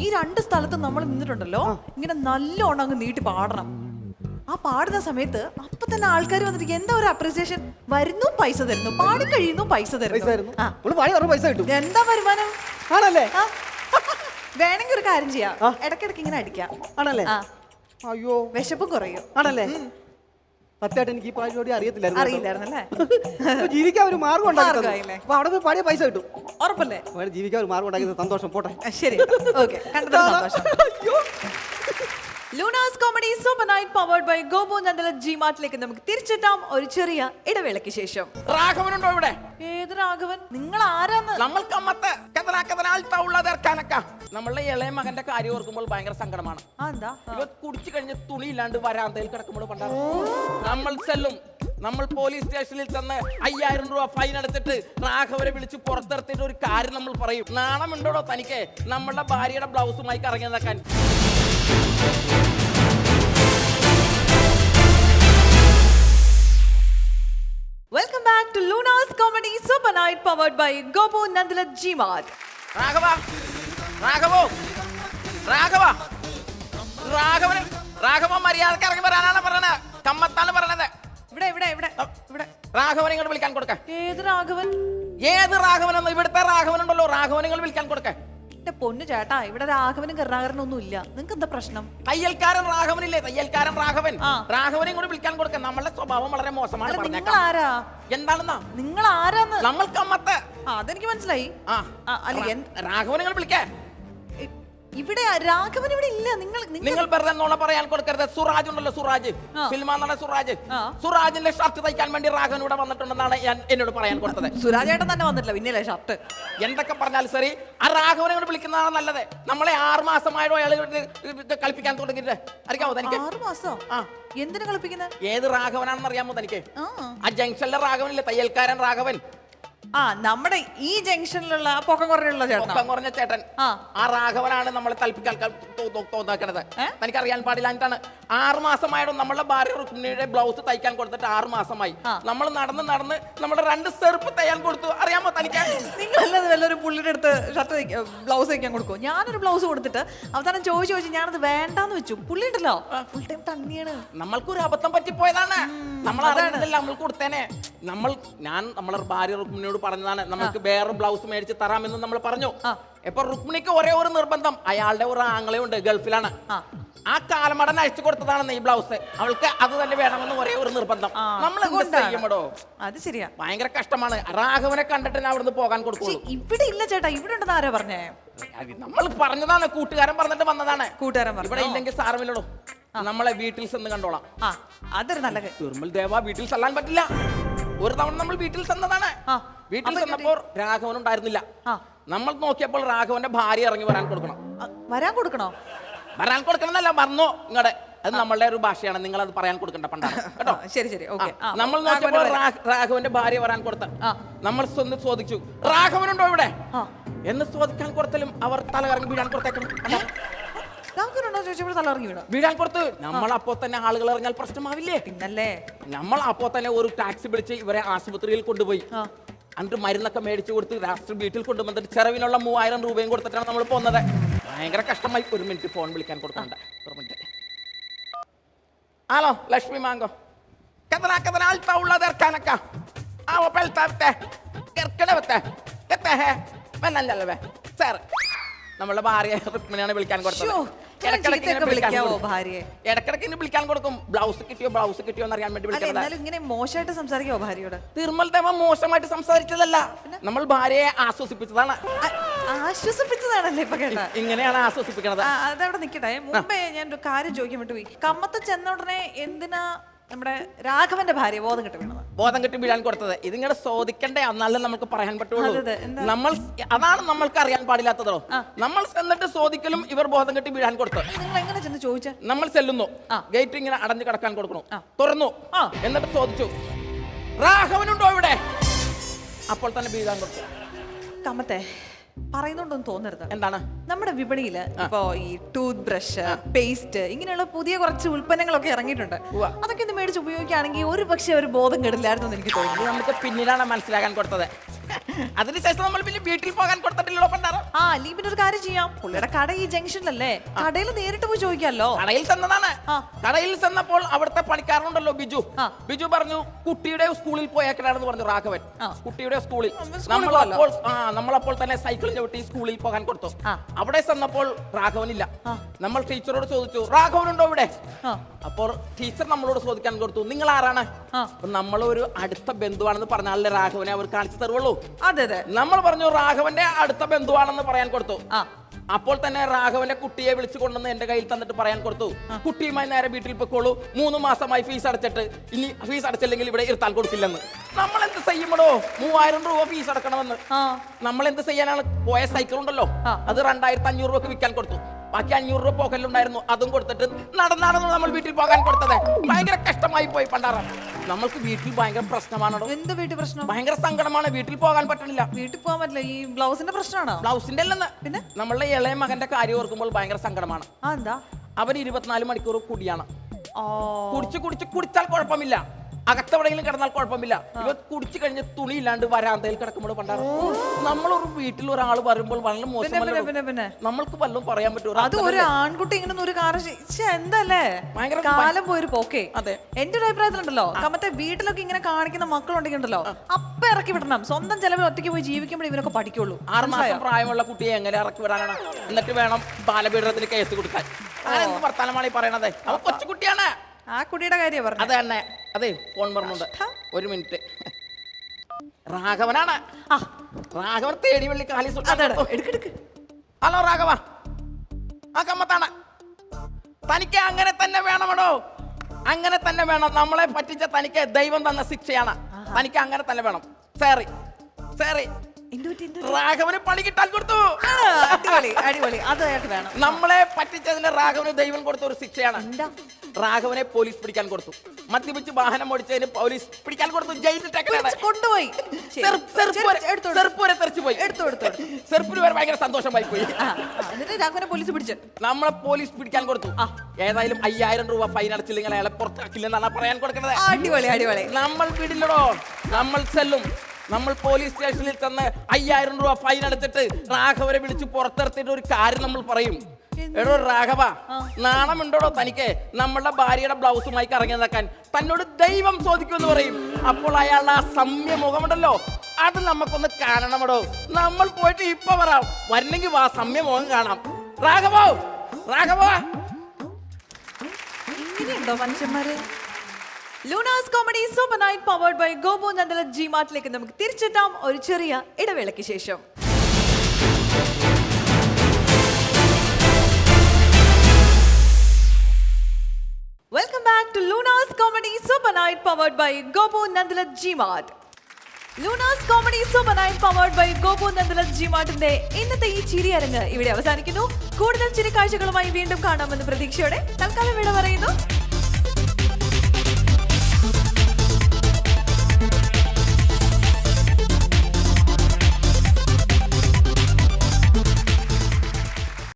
ഈ രണ്ട് സ്ഥലത്തും നമ്മൾ നിന്നിട്ടുണ്ടല്ലോ, ഇങ്ങനെ നല്ലോണം അങ്ങ് നീട്ടി പാടണം. ആ പാടുന്ന സമയത്ത് അപ്പൊ തന്നെ ആൾക്കാർ വന്നിട്ട് എന്താ ഒരു അപ്രീസിയേഷൻ, വരുന്നു പൈസ തരുന്നു, പാടി കഴിയുന്നു പൈസ തരുന്നു. പൈസ കിട്ടും. എന്താ വരുമാനം ആണല്ലേ? വേണമെങ്കിൽ ഒരു കാര്യം ചെയ്യാം, ഇടയ്ക്കിടയ്ക്ക് ഇങ്ങനെ അടിക്കാം. ആണല്ലേ? അയ്യോ, വിശപ്പും കുറയും. ആണല്ലേ? സത്യമായിട്ട് എനിക്ക് ഈ പരിപാടി അറിയില്ലായിരുന്നല്ലേ? ജീവിക്കാൻ ഒരു മാർഗം ഉണ്ടാക്കി. മാർഗ്ഗമായില്ലേ? അപ്പൊ അവിടെ പോയി പാടിയ പൈസ കിട്ടും. ഉറപ്പല്ലേ? ജീവിക്കാൻ ഒരു മാർഗം ഉണ്ടാക്കിയത് സന്തോഷം. പോട്ടെ, ശരി, ഓക്കെ. കണ്ടതിൽ സന്തോഷം. Lunas comedy super night powered by Gopu Nandala G മാർട്ടിലേക്ക് നമുക്ക് തിരിച്ചെത്താം ഒരു ചെറിയ ഇടവേളയ്ക്ക് ശേഷം. രാഘവനുണ്ടോ ഇവിടെ? ഏത് രാഘവൻ? നിങ്ങൾ ആരാന്ന്? നമ്മൾ കമ്മത്ത് നമ്മളുടെ ഇളയ മകന്റെ കാര്യം ഓർക്കുമ്പോൾ ഭയങ്കര സങ്കടമാണ്. എന്താ? ഇവ കുടിച്ചു കഴിഞ്ഞ് തുണി ഇല്ലാണ്ട് വരാന്തയിൽ കിടക്കുമ്പോൾ പണ്ടാണ് നമ്മൾ ചെല്ലും. നമ്മൾ പോലീസ് സ്റ്റേഷനിൽ ചെന്ന് 5000 രൂപ ഫൈൻ എടുത്തിട്ട് രാഘവരെ വിളിച്ച് പുറത്തിറത്തിട്ട് ഒരു കാര്യം നമ്മൾ പറയും. നാണമുണ്ടോടോ തനിക്ക് നമ്മളുടെ ഭാര്യയുടെ ബ്ലൗസുമായി കറങ്ങി നടക്കാൻ? Welcome back to Lunas comedy super night powered by Gopu Nandala G mart. Raghava, രാഘവോ, രാഘവ, രാഘവന്, രാഘവ മര്യാദക്ക് ഇറങ്ങി വരാനാണ് പറഞ്ഞത്. കമ്മത്താണ് പറഞ്ഞത്. ഇവിടെ ഇവിടെ ഇവിടെ ഇവിടെ രാഘവനെ ഇങ്ങോട്ട് വിളിക്കാൻ കൊടുക്ക. ഏത് രാഘവൻ? ഏത് രാഘവനെന്ന്? ഇവിടുത്തെ രാഘവൻ ഉണ്ടല്ലോ, രാഘവനെ വിളിക്കാൻ കൊടുക്ക. എന്റെ പൊന്നു ചേട്ടാ ഇവിടെ രാഘവനും കരുണാകരനും ഒന്നും ഇല്ല. നിങ്ങൾക്ക് എന്താ പ്രശ്നം? തയ്യൽക്കാരൻ രാഘവനില്ലേ, തയ്യൽക്കാരൻ രാഘവൻ, ആ. രാഘവനെയും കൂടി വിളിക്കാൻ കൊടുക്കാം. നമ്മളുടെ സ്വഭാവം വളരെ മോശമാണ്. നിങ്ങൾ പറഞ്ഞേക്കാം. ആരാ? എന്താണെന്നാ നിങ്ങൾ ആരാന്ന്? നമ്മൾ കമ്മത്ത്. അതെനിക്ക് മനസ്സിലായി. ആ അല്ല രാഘവനെ നിങ്ങൾ വിളിക്കേ. ഇവിടെ രാഘവൻ ഇവിടെ ഇല്ല. നിങ്ങൾ വെറുതെ നോണ പറയാൻ കൊടുക്കരുത്. സുരാജ് ഉണ്ടല്ലോ, സുരാജ്, സിനിമ നടൻ സുരാജ്, സുരാജിന്റെ ഷർട്ട് തയ്ക്കാൻ വേണ്ടി രാഘവൻ ഇവിടെ വന്നിട്ടുണ്ടെന്നാണ് എന്നോട് പറയാൻ കൊടുത്തത്. സുരാജേട്ടൻ തന്നെ വന്നിട്ടില്ല, പിന്നെയല്ലേ ഷർട്ട്. എന്തൊക്കെ പറഞ്ഞാലും ശരി, ആ രാഘവനെ കൊണ്ട് വിളിക്കുന്നതാണ് നല്ലത്. നമ്മളെ 6 മാസമായോ അയാൾ കളിപ്പിക്കാൻ തുടങ്ങിയിട്ട് അറിയാമോ തനിക്ക്? 6 മാസം? എന്തിനു കളിപ്പിക്കുന്നത്? ഏത് രാഘവനാണെന്ന് അറിയാമോ തനിക്ക്? ആ ജംഗ്ഷനിലെ രാഘവനില്ലേ, തയ്യൽക്കാരൻ രാഘവൻ. നമ്മുടെ ഈ ജംഗ്ഷനിലുള്ള പൊക്കം കുറഞ്ഞുള്ള ചേട്ടൻ, പൊക്കം കുറഞ്ഞ ചേട്ടൻ, ആ രാഘവനാണ് നമ്മളെ തൽപ്പിക്കാൻ തോന്നാക്കണത്. തനിക്കറിയാൻ പാടില്ല. എന്താണ് 6 മാസമായിട്ടും നമ്മളെ ഭാര്യ രുക്മിണിയുടെ ബ്ലൗസ് തയ്ക്കാൻ കൊടുത്തിട്ട് 6 മാസമായി. നമ്മൾ നടന്ന് നമ്മുടെ 2 ചെറുപ്പ് തയ്യാൻ കൊടുത്തു. അറിയാമോ തനിക്ക്? നിങ്ങളല്ലത് വല്ലൊരു പുള്ളിയുടെ അടുത്ത് ഷർട്ട് ബ്ലൗസ് തയ്ക്കാൻ കൊടുക്കും. ഞാനൊരു ബ്ലൗസ് കൊടുത്തിട്ട് അവസാനം ചോദിച്ചു ഞാനത് വേണ്ടാന്ന് വെച്ചു. പുള്ളി ഉണ്ടല്ലോ ഫുൾ ടൈം തണ്ണിയാണ്. നമ്മൾക്കൊരു അബദ്ധം പറ്റിപ്പോയതാണ്. നമ്മൾ അറിയുന്നില്ല, നമ്മൾ കൊടുത്തേനെ. നമ്മളെ ഭാര്യ രുക്മിണിയോട് പറഞ്ഞതാണ് നമുക്ക് വേറെ ബ്ലൗസ് മേടിച്ച് തരാമെന്ന് നമ്മൾ പറഞ്ഞു. ഇപ്പൊ രുക്മിണിക്ക് ഒരേ ഒരു നിർബന്ധം, അയാളുടെ ഒരു ആങ്ങളയുണ്ട്, ഗൾഫിലാണ്. ആ കാലമടൻ അയച്ചു കൊടുത്തതാണ് ഈ ബ്ലൗസ്. അവൾക്ക് അത് തന്നെ വേണമെന്ന് ഒരേ ഒരു നിർബന്ധം. നമ്മൾ ചെയ്യുമ്പോഴോ അത് ശരിയാ, ഭയങ്കര കഷ്ടമാണ്. രാഘവനെ കണ്ടിട്ട് ഞാൻ അവിടുന്ന് പോകാൻ കൊടുക്കും. ഇവിടെ ഇല്ല ചേട്ടാ, ഇവിടെ ഉണ്ടെന്ന് ആരാ പറഞ്ഞേ? നമ്മൾ പറഞ്ഞതാണ്, കൂട്ടുകാരൻ പറഞ്ഞിട്ട് വന്നതാണ്. കൂട്ടുകാരൻ ഇവിടെ ഇല്ലെങ്കിൽ സാരമില്ലടോ, നമ്മളെ വീട്ടിൽ ചെന്ന് കണ്ടോളാം. അതൊരു നല്ല നിർമ്മൽ ദേവ വീട്ടിൽ ചെല്ലാൻ പറ്റില്ല. ഒരു തവണ നമ്മൾ വീട്ടിൽ ചെന്നതാണ്. വീട്ടിൽ ചെന്നപ്പോൾ രാഘവൻ ഉണ്ടായിരുന്നില്ല. നമ്മൾ നോക്കിയപ്പോൾ രാഘവന്റെ ഭാര്യ ഇറങ്ങി വരാൻ കൊടുക്കണം. വരാൻ കൊടുക്കണോ? വരാൻ കൊടുക്കണമെന്നല്ല, മറന്നോ ഇങ്ങടെ. അത് നമ്മളുടെ ഒരു ഭാഷയാണ്, നിങ്ങൾ അത് പറയാൻ കൊടുക്കണ്ട പണ്ടാണ് കേട്ടോ. ശരി ശരി, ഓക്കെ. നമ്മൾ നോക്കിയപ്പോൾ രാഘവന്റെ ഭാര്യ വരാൻ കൊടുത്ത നമ്മൾ ചോദിച്ചു, രാഘവനുണ്ടോ ഇവിടെ എന്ന് ചോദിക്കാൻ കൊടുത്താലും അവർ തല കറങ്ങി വീഴാൻ കൊടുത്തേക്കണം. വീഴാൻ കൊടുത്ത് നമ്മൾ അപ്പോ തന്നെ ആളുകൾ ഇറങ്ങിയാൽ പ്രശ്നമാവില്ലേ? പിന്നല്ലേ. നമ്മൾ അപ്പോ തന്നെ ഒരു ടാക്സി വിളിച്ച് ഇവരെ ആശുപത്രിയിൽ കൊണ്ടുപോയി എന്നിട്ട് മരുന്നൊക്കെ മേടിച്ചു കൊടുത്ത് രാഷ്ട്രീയ വീട്ടിൽ കൊണ്ടുവന്നിട്ട് ചെലവിനുള്ള 3000 രൂപയും കൊടുത്തിട്ടാണ് നമ്മൾ പോകുന്നത്. ഭയങ്കര കഷ്ടമായി. 1 മിനിറ്റ് ഫോൺ വിളിക്കാൻ കൊടുക്കണ്ട. 1 മിനിറ്റ്. ഹലോ ലക്ഷ്മി മാങ്കോ, കിतना alta ulla der kanaka avo peltavte kerkelevte kete he menallave sir. നമ്മളെ ഭാര്യ രുക്മിണിയാണ് വിളിക്കാൻ കൊടുത്തത്. ഇടക്കിടക്ക് വിളിക്കാൻ കൊടുക്കും. ബ്ലൗസ് കിട്ടിയോ എന്ന് അറിയാൻ വേണ്ടി വിളിക്കുന്നത്. ഇങ്ങനെ മോശമായിട്ട് സംസാരിക്കോ ഭാര്യയോട്? തിരുമൽ ദേവ മോശമായിട്ട് സംസാരിച്ചതല്ല, നമ്മൾ ഭാര്യയെ ആശ്വസിപ്പിച്ചതാണ്. ആശ്വസിപ്പിച്ചതാണല്ലേ ഇപ്പൊ കേട്ടാ? ഇങ്ങനെയാണ് ആശ്വസിപ്പിക്കുന്നത്. അതവിടെ നിക്കട്ടെ. മുമ്പേ ഞാൻ ഒരു കാര്യം ചോദിക്കാൻ വിട്ടുപോയി. കമ്മത്ത് ചെന്ന ഉടനെ എന്തിനാ നമ്മുടെ രാഘവന്റെ ഭാര്യ ബോധം കെട്ടി വീണത്? ബോധം കെട്ടി വീഴാൻ കൊടുത്തത് ഇതിങ്ങനെ ചോദിക്കണ്ടേ, എന്നാലും നമുക്ക് പറയാൻ പറ്റുള്ളൂ. നമ്മൾ അതാണ് നമ്മൾക്ക് അറിയാൻ പാടില്ലാത്തതോ. നമ്മൾ ചെന്നിട്ട് ചോദിക്കലും ഇവർ ബോധം കെട്ടി വീഴാൻ കൊടുത്തു. നിങ്ങൾ എങ്ങനെ ചെന്ന് ചോദിച്ച? നമ്മൾ ചെല്ലുന്നു, ഗേറ്റ് ഇങ്ങനെ അടഞ്ഞു കിടക്കാൻ കൊടുക്കണു, തുറന്നു, എന്നിട്ട് ചോദിച്ചു രാഘവനുണ്ടോ ഇവിടെ? അപ്പോൾ തന്നെ വീഴാൻ കൊടുത്തു. കമ്മത്തെ പറയുന്നുണ്ടോന്ന് തോന്നരുത്. എന്താണ്? നമ്മുടെ വിപണിയില് ഇപ്പോ ഈ ടൂത്ത് ബ്രഷ്, പേസ്റ്റ്, ഇങ്ങനെയുള്ള പുതിയ കുറച്ച് ഉൽപ്പന്നങ്ങളൊക്കെ ഇറങ്ങിയിട്ടുണ്ട്. അതൊക്കെ ഒന്ന് മേടിച്ച് ഉപയോഗിക്കുകയാണെങ്കിൽ ഒരു പക്ഷേ ഒരു ബോധം കെടില്ലായിരുന്നു എനിക്ക് തോന്നുന്നു. നമുക്ക് പിന്നീടാണ് മനസ്സിലാക്കാൻ കൊടുത്തത്. അതിനുശേഷം നമ്മൾ പിന്നെ വീട്ടിൽ പോകാൻ കൊടുത്തിട്ടില്ലല്ലോ പണ്ടാറോ. അല്ലെങ്കിൽ പിന്നെ ഒരു കാര്യം ചെയ്യാം, പുള്ളിയുടെ കട ഈ ജംഗ്ഷനിലല്ലേ, കടയിൽ നേരിട്ട് പോയി ചോദിക്കാമല്ലോ. കടയിൽ ചെന്നതാണ്. കടയിൽ ചെന്നപ്പോൾ അവിടുത്തെ പണിക്കാരനുണ്ടല്ലോ ബിജു പറഞ്ഞു കുട്ടിയുടെ സ്കൂളിൽ പോയേക്കണെന്ന് പറഞ്ഞു രാഘവൻ. കുട്ടിയുടെ സ്കൂളിൽ നമ്മളപ്പോൾ തന്നെ സൈക്കിൾ ചവിട്ടി സ്കൂളിൽ പോകാൻ കൊടുത്തു. അവിടെ ചെന്നപ്പോൾ രാഘവനില്ല. നമ്മൾ ടീച്ചറോട് ചോദിച്ചു രാഘവനുണ്ടോ ഇവിടെ? അപ്പോൾ ടീച്ചർ നമ്മളോട് ചോദിക്കാൻ കൊടുത്തു നിങ്ങൾ ആരാണ്? നമ്മളൊരു അടുത്ത ബന്ധുവാണെന്ന് പറഞ്ഞാലേ രാഘവനെ അവർ കാണിച്ചു തരുള്ളൂ. അതെ അതെ, നമ്മൾ പറഞ്ഞു രാഘവന്റെ അടുത്ത ബന്ധുവാണെന്ന് പറയാൻ കൊടുത്തു. അപ്പോൾ തന്നെ രാഘവന്റെ കുട്ടിയെ വിളിച്ചു കൊണ്ടുവന്ന് എന്റെ കയ്യിൽ തന്നിട്ട് പറയാൻ കൊടുത്തു കുട്ടിയുമായി നേരെ വീട്ടിൽ പൊക്കോളൂ, 3 മാസമായി ഫീസ് അടച്ചിട്ട്, ഇനി ഫീസ് അടച്ചില്ലെങ്കിൽ ഇവിടെ ഇരുത്താൻ കൊടുക്കില്ലെന്ന്. നമ്മൾ എന്ത് ചെയ്യുമ്പോഴോ 3000 രൂപ ഫീസ് അടക്കണമെന്ന്. നമ്മൾ എന്ത് ചെയ്യാനാണ്? പോയ സൈക്കിൾ ഉണ്ടല്ലോ, അത് 2500 രൂപക്ക് വിൽക്കാൻ കൊടുത്തു. ബാക്കി 500 രൂപ പോക്കലുണ്ടായിരുന്നു, അതും കൊടുത്തിട്ട് നടന്നാണ് നമ്മൾ വീട്ടിൽ പോകാൻ കൊടുത്തത്. ഭയങ്കര കഷ്ടമായി പോയി പണ്ടാറ. നമ്മൾക്ക് വീട്ടിൽ ഭയങ്കര പ്രശ്നമാണോ? എന്ത് വീട്ടിൽ പ്രശ്നം? ഭയങ്കര സങ്കടമാണ്, വീട്ടിൽ പോകാൻ പറ്റണില്ല. വീട്ടിൽ പോകാൻ പറ്റില്ല. ഈ ബ്ലൗസിന്റെ പ്രശ്നമാണോ? ബ്ലൗസിന്റെ അല്ലെന്ന്, പിന്നെ നമ്മളുടെ ഇളയ മകന്റെ കാര്യം ഓർക്കുമ്പോൾ ഭയങ്കര സങ്കടമാണ്. എന്താ? അവൻ 24 മണിക്കൂർ കുടിയാണ്. കുടിച്ചാൽ കുഴപ്പമില്ല, അകത്തെവിടെയെങ്കിലും കിടന്നാൽ കുഴപ്പമില്ല. ഇവ കുടിച്ചു കഴിഞ്ഞ് തുണി ഇല്ലാണ്ട് വരാന്തയിൽ കിടക്കുമ്പോൾ പണ്ടാറ്. നമ്മളൊരു വീട്ടിൽ ഒരാൾ വരുമ്പോൾ വളരെ മോശമല്ല. നമ്മൾക്ക് വല്ലതും പറയാൻ പറ്റുമോ? അത് ഒരു ആൺകുട്ടി ഇങ്ങനെ ഒരു എന്തല്ലേ ഭയങ്കര കാലം പോയൊരു പോക്കേ. അതെ, എന്റെ ഒരു അഭിപ്രായത്തിലുണ്ടല്ലോ, കമ്മത്തെ വീട്ടിലൊക്കെ ഇങ്ങനെ കാണിക്കുന്ന മക്കളുണ്ടെങ്കിലോ അപ്പൊ ഇറക്കി വിടണം. സ്വന്തം ചെലവിൽ ഒറ്റയ്ക്ക് പോയി ജീവിക്കുമ്പോൾ ഇവരൊക്കെ പഠിക്കുള്ളൂ. 6 മാസം പ്രായമുള്ള കുട്ടിയെ എങ്ങനെ ഇറക്കി വിടാനാണ്? എന്നിട്ട് വേണം ബാലപീഡനത്തിന് കേസ് കൊടുക്കാൻ. എന്ത് വർത്താനമാണ് ഈ പറയണത്? അവൻ കൊച്ചുകുട്ടിയാണ്. ആ കുട്ടിയുടെ കാര്യം പറഞ്ഞു. അത് തന്നെ. അതെ, ഫോൺ പറഞ്ഞുണ്ട്. 1 മിനിറ്റ്. രാഘവനാണ്. രാഘവൻ തേടി വെള്ളി കാലി എടുക്കെടുക്ക്. ഹലോ രാഘവ, ആ കമ്മത്താണ്. തനിക്ക് അങ്ങനെ തന്നെ വേണമടോ, അങ്ങനെ തന്നെ വേണം. നമ്മളെ പറ്റിച്ച തനിക്ക് ദൈവം തന്ന ശിക്ഷയാണ്. തനിക്ക് അങ്ങനെ തന്നെ വേണം. Sorry sorry. രാഘവന് പണി കിട്ടാൻ കൊടുത്തു. അടിപൊളി അടിപൊളി. അത് അയാൾക്ക് വേണം. നമ്മളെ പറ്റിച്ചതിന് രാഘവന് ദൈവം കൊടുത്ത ഒരു ശിക്ഷയാണ്. രാഘവനെ പോലീസ് പിടിക്കാൻ കൊടുത്തു. മദ്യപിച്ച് വാഹനം ഓടിച്ചതിന് പോലീസ് പിടിക്കാൻ കൊടുത്തു. ജയിലിൽ കൊണ്ടുപോയി. ചെറുപ്പ് വരെ തെറിച്ചു പോയി. ചെറുപ്പിന് വരെ ഭയങ്കര സന്തോഷമായി പോയി. രാഘവനെ പോലീസ് പിടിച്ചു. നമ്മളെ പോലീസ് പിടിക്കാൻ കൊടുത്തു. ഏതായാലും 5000 രൂപ ഫൈൻ അടച്ചില്ലെങ്കിൽ അയാളെ പുറത്താക്കില്ലെന്നാണ് പറയാൻ കൊടുക്കുന്നത്. അടിപൊളി അടിപൊളി. നമ്മൾ വിടില്ലടോ, നമ്മൾ ചെല്ലും. നമ്മൾ പോലീസ് സ്റ്റേഷനിൽ ചെന്ന് 5000 രൂപ ഫൈൻ അടച്ചിട്ട് രാഘവരെ വിളിച്ച് പുറത്തിറത്തിട്ട് ഒരു കാര്യം നമ്മൾ പറയും. എടോ രാഘവ, നാണമുണ്ടോടോ തനിക്ക് നമ്മളുടെ ഭാര്യയുടെ ബ്ലൗസുമായി കറങ്ങി നടക്കാൻ? തന്നോട് ദൈവം ചോദിക്കുമെന്ന് പറയും. അപ്പോൾ അയാളുടെ ആ സമ്യ മുഖമുണ്ടല്ലോ, അത് നമുക്കൊന്ന് കാണണമടോ. നമ്മൾ പോയിട്ട് ഇപ്പൊ വരാം. വരണമെങ്കിൽ ആ സമ്യ മുഖം കാണാം. രാഘവോ രാഘവ. ഇങ്ങനെയുണ്ടോ മനുഷ്യന്മാര്? Lunas comedy super night powered by Gopu Nandala ജിമാർട്ടിലേക്ക് നമുക്ക് തിരിച്ചെത്താം ഒരു ചെറിയ ഇടവേളയ്ക്ക് ശേഷം. Welcome back to Lunas comedy super night powered by Gopu Nandala G mart. Lunas comedy super night powered by Gopu Nandala ജിമാർട്ടിന്റെ ഇന്നത്തെ ഈ ചിരിയരങ്ങ് ഇവിടെ അവസാനിക്കുന്നു. കൂടുതൽ ചിരി കാഴ്ചകളുമായി വീണ്ടും കാണാമെന്ന പ്രതീക്ഷയോടെ തൽക്കാലം ഇവിടെ പറയുന്നു.